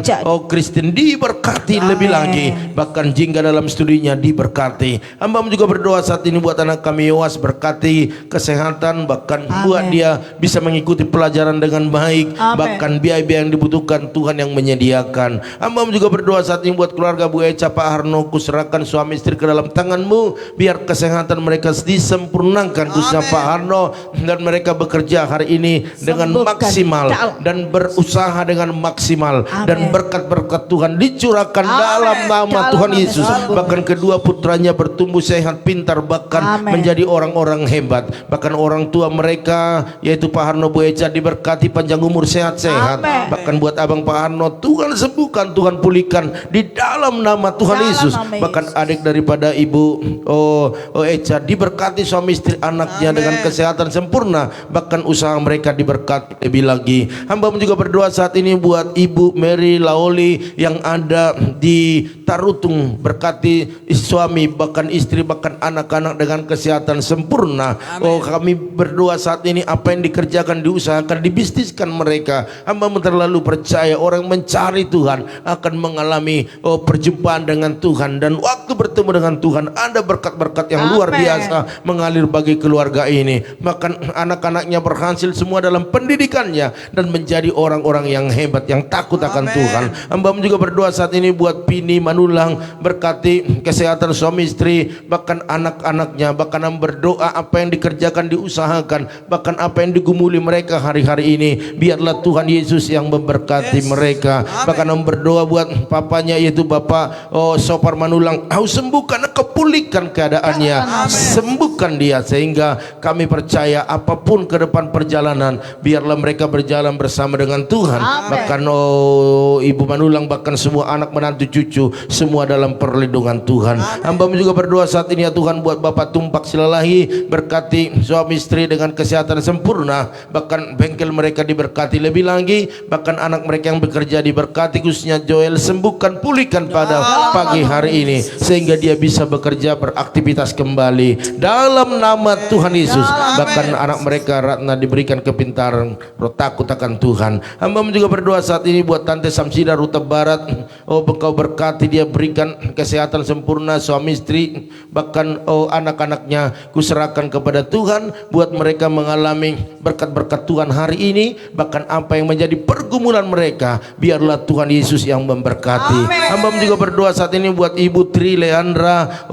Christine diberkati lebih lagi, bahkan Jingga dalam studinya diberkati. Hamba juga berdoa saat ini buat anak kami Yowas, berkati kesehatan, bahkan buat dia bisa mengikuti pelajaran dengan baik, bahkan biaya-biaya yang dibutuhkan Tuhan yang menyediakan. Hamba juga berdoa saat ini buat keluarga Bu Eca, Pak Harno, kuserahkan suami istri ke dalam tangan-Mu, biar kesehatan mereka disempurnakan khususnya Pak Harno, dan mereka bekerja hari ini dengan maksimal dan berusaha dengan maksimal, dan berkat-berkat Tuhan dicurahkan dalam nama Tuhan Yesus. Bahkan kedua putranya bertumbuh sehat, pintar, bahkan menjadi orang-orang hebat. Bahkan orang tua mereka yaitu Pak Harno, Bu Eca diberkati panjang umur, sehat-sehat. Bahkan buat abang Pak Harno, Tuhan sembuhkan, Tuhan pulihkan di dalam nama Tuhan Yesus. Bahkan adik daripada Ibu Eca diberkati, suami istri anaknya dengan kesehatan sempurna, bahkan usaha mereka diberkati lebih lagi. Hamba juga berdoa saat ini buat Ibu Mary Laoli yang ada di Tarutung, berkati suami, bahkan istri, bahkan anak-anak dengan kesehatan sempurna. Kami berdoa saat ini apa yang dikerjakan, diusahakan, dibisniskan mereka, hamba terlalu percaya orang mencari Tuhan akan mengalami perjumpaan dengan Tuhan, dan waktu bertemu dengan Tuhan ada berkat-berkat yang luar biasa mengalir bagi keluarga ini. Bahkan anak-anaknya berhasil semua dalam pendidikannya dan menjadi orang-orang yang hebat, yang takut akan Tuhan. Hamba juga berdoa saat ini buat Pini Manulang, berkati kesehatan suami istri, bahkan anak-anaknya. Bahkan berdoa apa yang dikerjakan, diusahakan, bahkan apa yang digumuli mereka hari-hari ini, biarlah Tuhan Yesus yang memberkati mereka. Bahkan berdoa buat papanya yaitu Bapak Sopar Manulang, sembuhkan, kepulihkan keadaannya, sembuhkan dia, sehingga kami percaya apapun ke depan perjalanan, biarlah mereka berjalan bersama dengan Tuhan. Bahkan Ibu Manulang, bahkan semua anak menantu cucu, semua dalam perlindungan Tuhan. Hamba juga berdoa saat ini ya Tuhan buat Bapak Tumpak Silalahi, berkati suami istri dengan kesehatan sempurna, bahkan bengkel mereka diberkati lebih lagi, bahkan anak mereka yang bekerja diberkati, khususnya Joel, sembuhkan, pulihkan pada pagi hari ini, sehingga dia bisa bekerja, beraktivitas kembali dalam nama Tuhan Yesus. Bahkan anak mereka Ratna diberikan kepintaran, takut akan Tuhan. Hamba juga berdoa saat ini buat Tante Samsida Ruta Barat, Engkau berkati dia, berikan kesehatan sempurna, suami istri, bahkan anak-anaknya kuserahkan kepada Tuhan, buat mereka mengalami berkat-berkat Tuhan hari ini. Bahkan apa yang menjadi pergumulan mereka, biarlah Tuhan Yesus yang memberkati. Hamba juga berdoa saat ini buat Ibu Tri Leandra,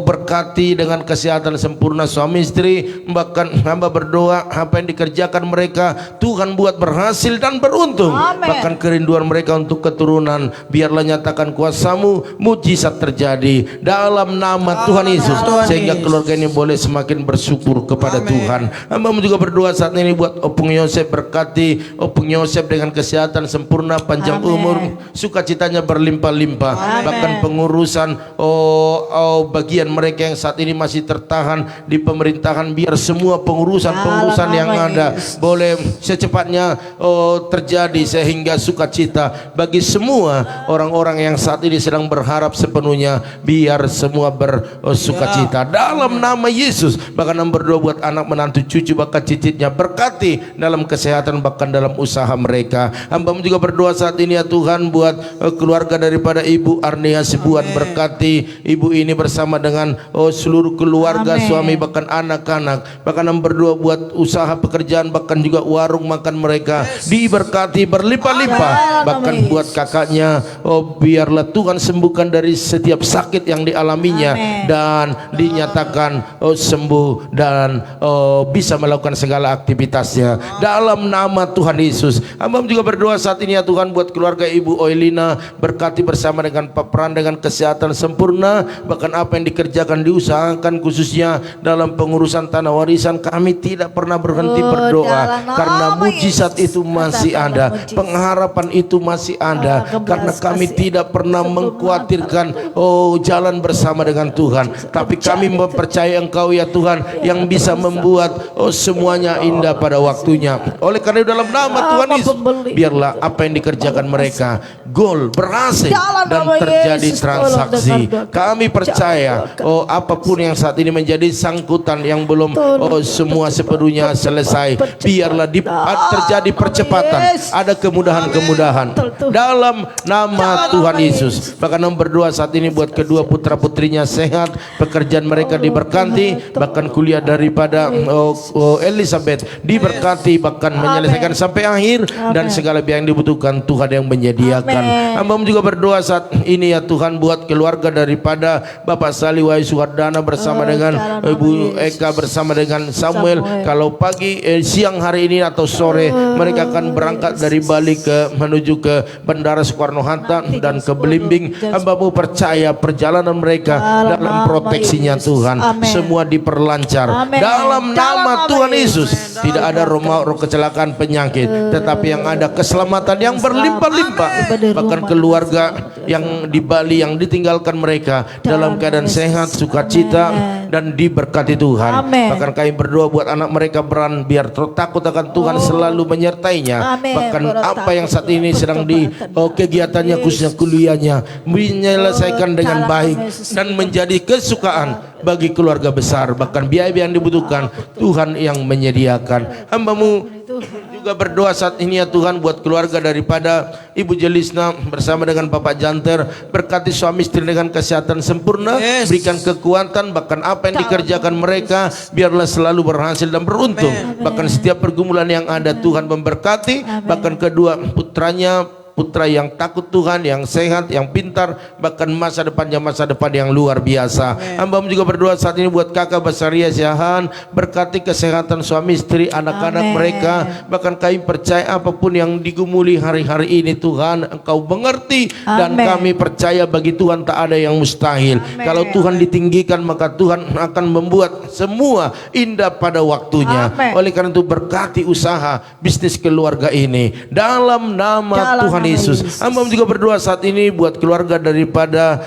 berkati dengan kesehatan sempurna suami istri. Bahkan hamba berdoa apa yang dikerjakan mereka, Tuhan buat berhasil dan beruntung. Bahkan kerinduan mereka untuk keturunan, biarlah nyatakan kuasa-Mu, mujizat terjadi dalam nama Tuhan Yesus, sehingga keluarga ini boleh semakin bersyukur kepada Tuhan. Hamba juga berdoa saat ini buat Opung Yosef, berkati Opung Yosef dengan kesehatan sempurna, panjang umur, sukacitanya berlimpah-limpah. Bahkan pengurusan bagian mereka yang saat ini masih tertahan di pemerintahan, biar semua pengurusan yang ada boleh secepatnya terjadi, sehingga sukacita bagi semua orang-orang yang saat ini sedang berharap sepenuhnya, biar semua bersukacita dalam nama Yesus. Bahkan berdoa buat anak menantu cucu, bahkan cicitnya, berkati dalam kesehatan, bahkan dalam usaha mereka. Hamba juga berdoa saat ini ya Tuhan buat keluarga daripada Ibu Arnia Sibuan, berkati ibu ini bersama dengan seluruh keluarga, suami, bahkan anak-anak. Bahkan berdoa buat usaha pekerjaan, bahkan juga warung makan mereka diberkati berlimpah-limpah. Bahkan buat kakaknya, biarlah Tuhan sembuhkan dari setiap sakit yang dialaminya, dan dinyatakan sembuh dan bisa melakukan segala aktivitasnya dalam nama Tuhan Yesus. Hamba juga berdoa saat ini ya Tuhan buat keluarga Ibu Oilina, berkati bersama dengan Pak Pran dengan kesehatan sempurna. Bahkan apa yang dikerjakan, diusahakan, khususnya dalam pengurusan tanah warisan, kami tidak pernah berhenti berdoa, karena mujizat itu masih ada, pengharapan itu masih ada, karena kami tidak pernah mengkhawatirkan jalan bersama dengan Tuhan, tapi kami mempercayai Engkau ya Tuhan yang bisa membuat semuanya indah pada waktunya. Oleh karena itu dalam nama Tuhan Yesus, biarlah apa yang dikerjakan mereka gol, berhasil, dan terjadi transaksi. Kami percaya apapun yang saat ini menjadi sangkutan yang belum semua sepenuhnya selesai, biarlah terjadi percepatan, ada kemudahan-kemudahan dalam nama Tuhan Yesus. Bahkan berdoa saat ini buat kedua putra putrinya sehat, pekerjaan mereka diberkati, bahkan kuliah daripada Elizabeth diberkati, bahkan menyelesaikan sampai akhir, dan segala yang dibutuhkan Tuhan yang menyediakan. Hamba juga berdoa saat ini ya Tuhan buat keluarga daripada Bapak Salih Wahyu Suhardana bersama dengan Ibu Eka bersama dengan Samuel. Kalau pagi siang hari ini atau sore mereka akan berangkat dari Bali menuju ke Bandara Soekarno-Hatta dan ke Belimbing. Hamba-Mu percaya perjalanan mereka dalam proteksinya Tuhan, semua diperlancar dalam nama Tuhan Yesus. Tidak ada roh kecelakaan, penyakit, tetapi yang ada keselamatan yang berlimpah-limpah. Bahkan keluarga yang di Bali yang ditinggalkan mereka dalam keadaan sehat, sukacita, dan diberkati Tuhan. Bahkan kami berdoa buat anak mereka biar takut akan Tuhan selalu menyertainya. Bahkan apa yang saat ini sedang di kegiatannya khususnya kuliahnya menyelesaikan dengan baik dan menjadi kesukaan bagi keluarga besar. Bahkan biaya-biaya yang dibutuhkan Tuhan yang menyediakan. Hamba-Mu juga berdoa saat ini ya Tuhan buat keluarga daripada Ibu Jelisna bersama dengan Bapak Janter. Berkati suami istri dengan kesehatan sempurna, berikan kekuatan, bahkan apa yang dikerjakan mereka biarlah selalu berhasil dan beruntung. Bahkan setiap pergumulan yang ada Tuhan memberkati. Bahkan kedua putra yang takut Tuhan, yang sehat, yang pintar, bahkan masa depan yang luar biasa. Hamba juga berdoa saat ini buat kakak Basaria Syahan, berkati kesehatan suami istri, anak-anak mereka. Bahkan kami percaya apapun yang digumuli hari-hari ini Tuhan Engkau mengerti, dan kami percaya bagi Tuhan tak ada yang mustahil. Kalau Tuhan ditinggikan maka Tuhan akan membuat semua indah pada waktunya. Oleh karena itu berkati usaha bisnis keluarga ini dalam nama Tuhan Yesus. Hamba juga berdoa saat ini buat keluarga daripada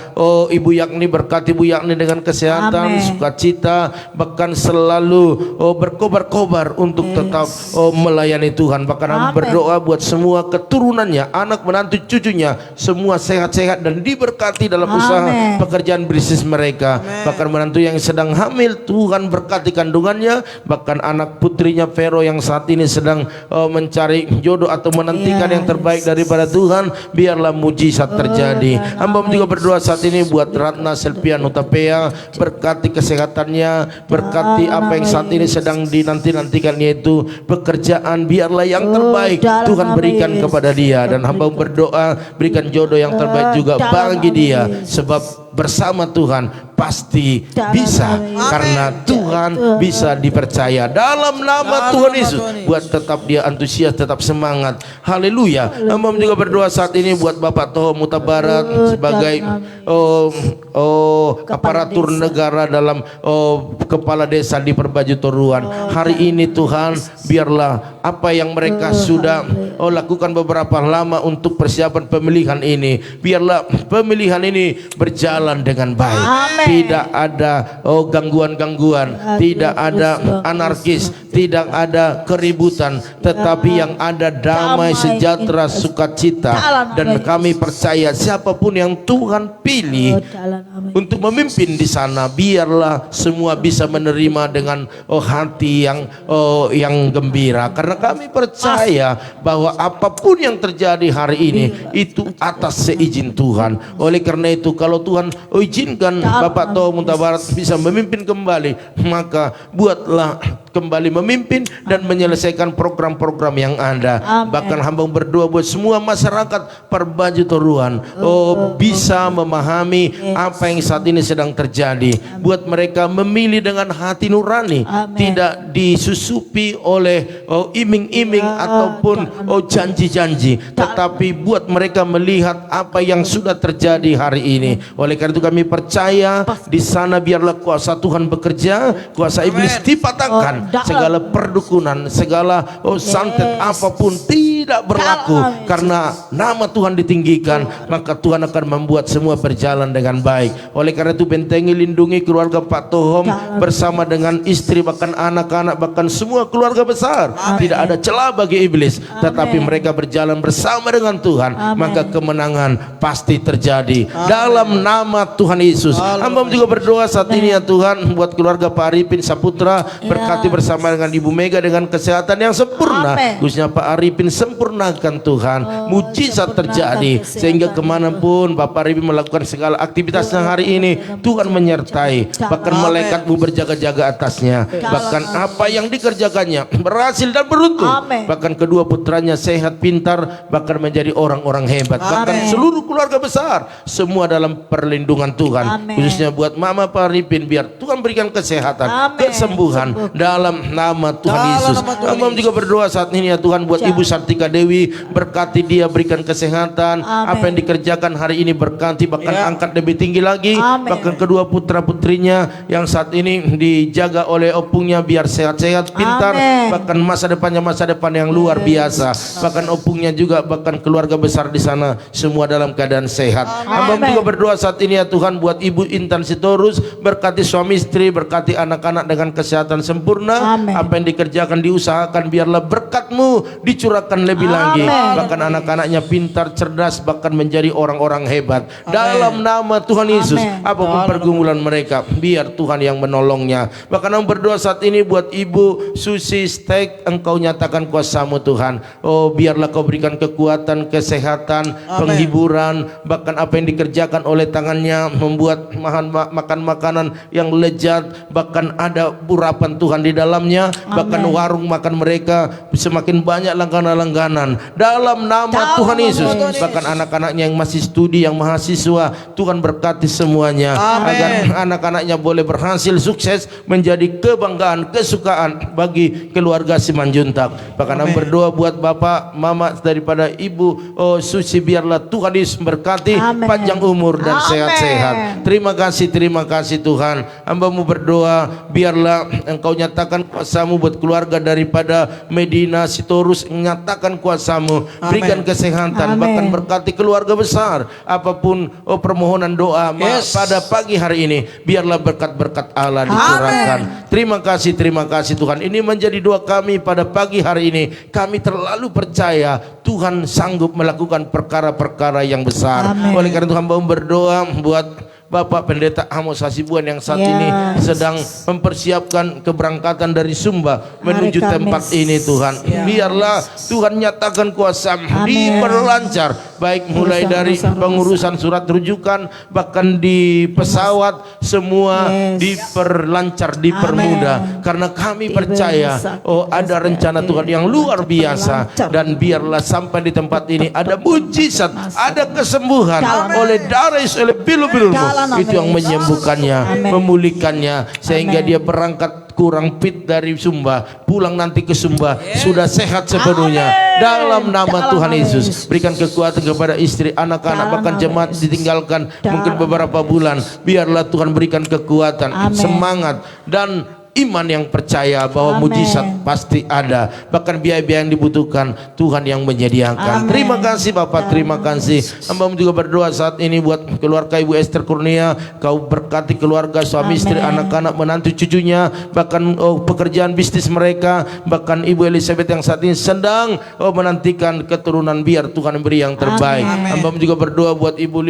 Ibu Yakni, berkati Ibu Yakni dengan kesehatan, sukacita, bahkan selalu berkobar-kobar untuk tetap melayani Tuhan. Bahkan hamba berdoa buat semua keturunannya, anak menantu cucunya, semua sehat-sehat dan diberkati dalam usaha pekerjaan bisnis mereka. Bahkan menantu yang sedang hamil Tuhan berkati kandungannya, bahkan anak putrinya Vero yang saat ini sedang mencari jodoh atau menantikan yang terbaik daripada Tuhan, biarlah mujizat terjadi. Hamba juga berdoa saat ini buat Ratna Selpian Utapea, berkati kesehatannya, berkati apa yang saat ini sedang dinanti-nantikan, yaitu pekerjaan, biarlah yang terbaik Tuhan berikan kepada dia. Dan hamba berdoa berikan jodoh yang terbaik juga bagi dia, sebab bersama Tuhan pasti bisa, karena Tuhan bisa dipercaya. Dalam nama Tuhan Yesus, buat tetap dia antusias, tetap semangat. Haleluya. Hamba juga berdoa saat ini buat Bapak Toho Mutabarat sebagai aparatur negara dalam kepala desa di Perbaju Toruan. Hari ini Tuhan, biarlah apa yang mereka sudah lakukan beberapa lama untuk persiapan pemilihan ini, biarlah pemilihan ini berjalan dengan baik. Tidak ada gangguan-gangguan, tidak ada anarkis, tidak ada keributan, tetapi yang ada damai, sejahtera, sukacita. Dan kami percaya siapapun yang Tuhan pilih untuk memimpin di sana, biarlah semua bisa menerima dengan hati yang gembira, karena kami percaya bahwa apapun yang terjadi hari ini itu atas seizin Tuhan. Oleh karena itu, kalau Tuhan izinkan Bapak Toho Mutabarat bisa memimpin kembali, maka buatlah kembali memimpin dan menyelesaikan program-program yang ada. Bahkan hamba berdoa buat semua masyarakat Perbaju Toruan bisa memahami apa yang saat ini sedang terjadi, buat mereka memilih dengan hati nurani, tidak disusupi oleh iming-iming ataupun janji-janji, tetapi buat mereka melihat apa yang sudah terjadi hari ini. Oleh karena itu kami percaya di sana biarlah kuasa Tuhan bekerja, kuasa iblis dipatahkan, segala perdukunan, segala santet apapun tidak berlaku. Karena nama Tuhan ditinggikan, maka Tuhan akan membuat semua berjalan dengan baik. Oleh karena itu bentengi, lindungi keluarga Pak Tohom bersama dengan istri, bahkan anak-anak, bahkan semua keluarga besar. Tidak ada celah bagi iblis, tetapi mereka berjalan bersama dengan Tuhan, maka kemenangan pasti terjadi dalam nama Tuhan Yesus. Hamba juga berdoa saat ini ya Tuhan, buat keluarga Pak Arifin Saputra, berkati bersama dengan Ibu Mega dengan kesehatan yang sempurna. Khususnya Pak Arifin, sempurnakan Tuhan, mujizat terjadi sehingga kemanapun Bapak Arifin melakukan segala aktivitasnya hari ini, Tuhan menyertai, bahkan malaikatmu berjaga-jaga atasnya, bahkan apa yang dikerjakannya berhasil dan beruntung, bahkan kedua putranya sehat, pintar, bahkan menjadi orang-orang hebat, bahkan seluruh keluarga besar semua dalam perlindungan Tuhan. Khususnya buat Mama Pak Arifin, biar Tuhan berikan kesehatan, kesembuhan dalam nama Tuhan Yesus. Hamba juga berdoa saat ini ya Tuhan, buat Ibu Sartika Dewi, berkati dia, berikan kesehatan, apa yang dikerjakan hari ini berkati, bahkan angkat lebih tinggi lagi, bahkan kedua putra putrinya yang saat ini dijaga oleh opungnya biar sehat-sehat, pintar, bahkan masa depan yang luar biasa, bahkan opungnya juga, bahkan keluarga besar di sana semua dalam keadaan sehat. Hamba juga berdoa saat ini ya Tuhan, buat Ibu Intan Sitorus, berkati suami istri, berkati anak-anak dengan kesehatan sempurna, apa yang dikerjakan, diusahakan, biarlah berkat-Mu dicurahkan lebih lagi, bahkan anak-anaknya pintar, cerdas, bahkan menjadi orang-orang hebat dalam nama Tuhan Yesus. Apapun pergumulan mereka, biar Tuhan yang menolongnya. Bahkan aku berdoa saat ini buat Ibu Susi Stek, Engkau nyatakan kuasa-Mu Tuhan. Oh, biarlah Kau berikan kekuatan, kesehatan, penghiburan, bahkan apa yang dikerjakan oleh tangannya, membuat makan makanan yang lezat, bahkan ada urapan Tuhan di dalamnya, bahkan warung makan mereka semakin banyak langganan-langganan dalam nama Tuhan Yesus. Bahkan anak-anaknya yang masih studi, yang mahasiswa, Tuhan berkati semuanya, agar anak-anaknya boleh berhasil, sukses, menjadi kebanggaan, kesukaan bagi keluarga Simanjuntak. Bahkan aku berdoa buat Bapak Mama daripada Ibu Susi, biarlah Tuhan Yesus berkati, panjang umur dan sehat-sehat. Terima kasih Tuhan. Hamba-Mu berdoa, biarlah Engkau nyatakan kuasa-Mu buat keluarga daripada Medina Sitorus, nyatakan kuasa-Mu, berikan kesehatan, bahkan berkati keluarga besar. Apapun permohonan doa pada pagi hari ini, biarlah berkat-berkat Allah dicurahkan. Terima kasih Tuhan. Ini menjadi doa kami pada pagi hari ini. Kami terlalu percaya Tuhan sanggup melakukan perkara-perkara yang besar. Oleh karena itu hamba berdoa buat Bapak Pendeta Amos Hasibuan yang saat ini sedang mempersiapkan keberangkatan dari Sumba menuju tempat ini Tuhan. Biarlah Tuhan nyatakan kuasa, diperlancar, baik mulai dari pengurusan surat rujukan, bahkan di pesawat, semua diperlancar, dipermudah. Karena kami percaya ada rencana Tuhan yang luar biasa, dan biarlah sampai di tempat ini ada mujizat, ada kesembuhan oleh darah Yesus, oleh bilu-bilu. Itu yang menyembuhkannya, memulihkannya, sehingga dia berangkat kurang fit dari Sumba, pulang nanti ke Sumba sudah sehat sepenuhnya dalam nama Tuhan Yesus. Berikan kekuatan kepada istri, anak-anak, bahkan jemaat ditinggalkan mungkin beberapa bulan, biarlah Tuhan berikan kekuatan, semangat, dan iman yang percaya bahwa mujizat pasti ada, bahkan biaya-biaya yang dibutuhkan Tuhan yang menyediakan. Terima kasih Bapak, terima kasih. Hamba juga berdoa saat ini buat keluarga Ibu Esther Kurnia, Kau berkati keluarga, suami istri, anak-anak, menantu cucunya, bahkan pekerjaan bisnis mereka, bahkan Ibu Elizabeth yang saat ini sedang menantikan keturunan, biar Tuhan beri yang terbaik. Hamba juga berdoa buat Ibu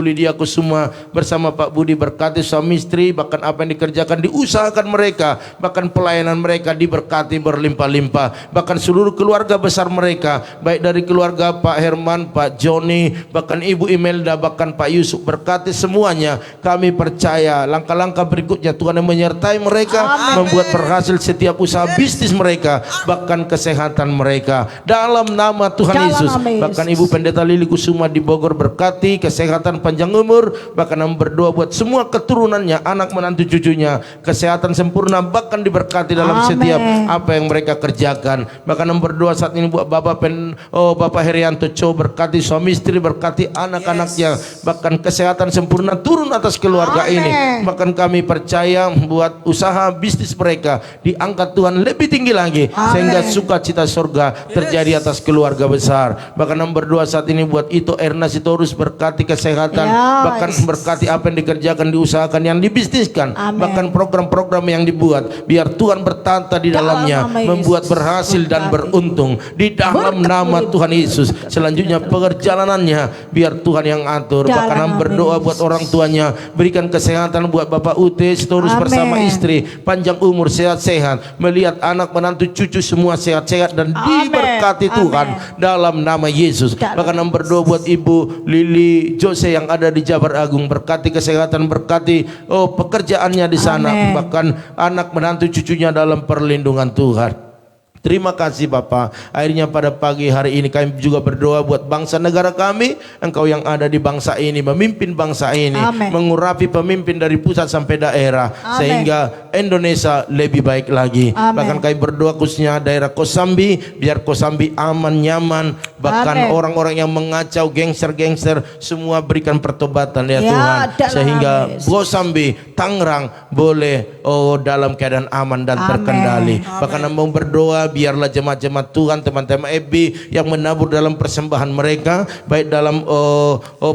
Lydia Kusuma bersama Pak Budi, berkati suami istri, bahkan apa yang dikerjakan, diusahakan mereka, bahkan pelayanan mereka diberkati berlimpah-limpah, bahkan seluruh keluarga besar mereka, baik dari keluarga Pak Herman, Pak Joni, bahkan Ibu Imelda, bahkan Pak Yusuf, berkati semuanya. Kami percaya langkah-langkah berikutnya Tuhan yang menyertai mereka, membuat berhasil setiap usaha bisnis mereka, bahkan kesehatan mereka dalam nama Tuhan Yesus. Bahkan Ibu Pendeta Lili Kusuma di Bogor, berkati kesehatan, panjang umur, bahkan berdoa buat semua keturunannya, anak menantu cucunya, kesehatan sempurna, sempurna, bahkan diberkati dalam setiap apa yang mereka kerjakan. Bahkan yang berdoa saat ini buat Bapak Herianto Cho, berkati suami istri, berkati anak-anaknya, bahkan kesehatan sempurna turun atas keluarga ini. Bahkan kami percaya buat usaha bisnis mereka diangkat Tuhan lebih tinggi lagi, sehingga sukacita surga terjadi atas keluarga besar. Bahkan yang berdoa saat ini buat Ito Erna Sitorus, berkati kesehatan, bahkan berkati apa yang dikerjakan, diusahakan, yang dibisniskan, bahkan program-program yang dibuat, biar Tuhan bertata di dalamnya, membuat berhasil dan beruntung di dalam nama Tuhan Yesus. Selanjutnya perjalanannya biar Tuhan yang atur. Bahkan berdoa buat orang tuanya, berikan kesehatan buat Bapak Ute Sitorus bersama istri, panjang umur, sehat-sehat, melihat anak menantu cucu semua sehat-sehat dan diberkati Tuhan dalam nama Yesus. Bahkan berdoa buat Ibu Lili Jose yang ada di Jabar Agung, berkati kesehatan, berkati pekerjaannya di sana, bahkan anak menantu cucunya dalam perlindungan Tuhan. Terima kasih Bapak. Akhirnya pada pagi hari ini kami juga berdoa buat bangsa negara kami. Engkau yang ada di bangsa ini, memimpin bangsa ini, mengurapi pemimpin dari pusat sampai daerah, sehingga Indonesia lebih baik lagi. Bahkan kami berdoa khususnya daerah Kosambi, biar Kosambi aman, nyaman. Bahkan orang-orang yang mengacau, gangster-gangster, semua berikan pertobatan ya Tuhan, sehingga Kosambi, Tangerang boleh dalam keadaan aman dan terkendali. Bahkan mau berdoa biarlah jemaat-jemaat Tuhan, teman-teman EB yang menabur dalam persembahan mereka, baik dalam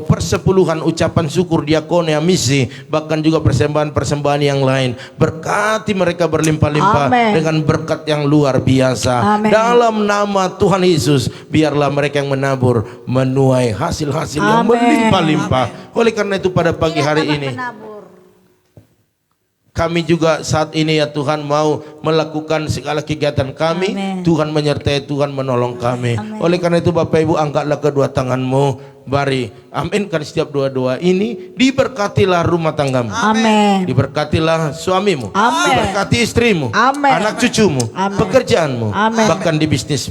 persepuluhan, ucapan syukur, diakonia, misi, bahkan juga persembahan-persembahan yang lain. Berkati mereka berlimpah-limpah dengan berkat yang luar biasa. Dalam nama Tuhan Yesus, biarlah mereka yang menabur menuai hasil-hasil yang berlimpah-limpah. Oleh karena itu pada pagi hari ini kami juga saat ini ya Tuhan mau melakukan segala kegiatan kami. Tuhan menyertai, Tuhan menolong kami. Oleh karena itu Bapak Ibu, angkatlah kedua tanganmu, mari aminkan setiap doa-doa ini. Diberkatilah rumah tanggamu, diberkatilah suamimu, diberkati istrimu, anak cucumu, pekerjaanmu, bahkan di bisnismu.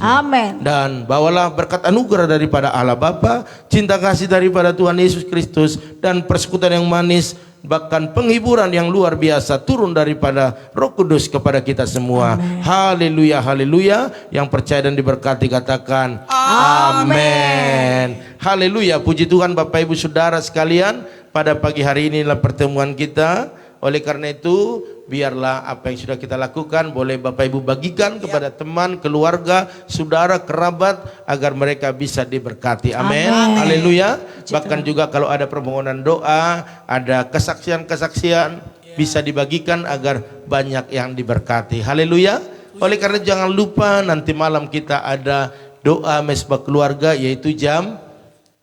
Dan bawalah berkat anugerah daripada Allah Bapa, cinta kasih daripada Tuhan Yesus Kristus, dan persekutuan yang manis, bahkan penghiburan yang luar biasa turun daripada Roh Kudus kepada kita semua. Haleluya, haleluya. Yang percaya dan diberkati katakan amin. Haleluya, puji Tuhan. Bapak Ibu Saudara sekalian, pada pagi hari inilah pertemuan kita. Oleh karena itu, biarlah apa yang sudah kita lakukan boleh Bapak Ibu bagikan kepada teman, keluarga, saudara, kerabat, agar mereka bisa diberkati. Amin. Haleluya. Bahkan juga kalau ada permohonan doa, ada kesaksian-kesaksian, bisa dibagikan agar banyak yang diberkati. Haleluya. Oleh karena jangan lupa nanti malam kita ada doa mesbah keluarga, yaitu jam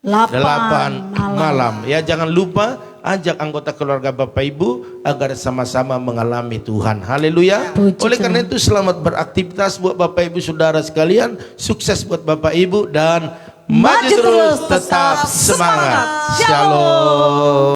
8 malam. Ya, jangan lupa ajak anggota keluarga Bapak Ibu agar sama-sama mengalami Tuhan. Haleluya. Oleh karena itu selamat beraktivitas buat Bapak Ibu Saudara sekalian. Sukses buat Bapak Ibu dan maju terus, tetap semangat. Shalom.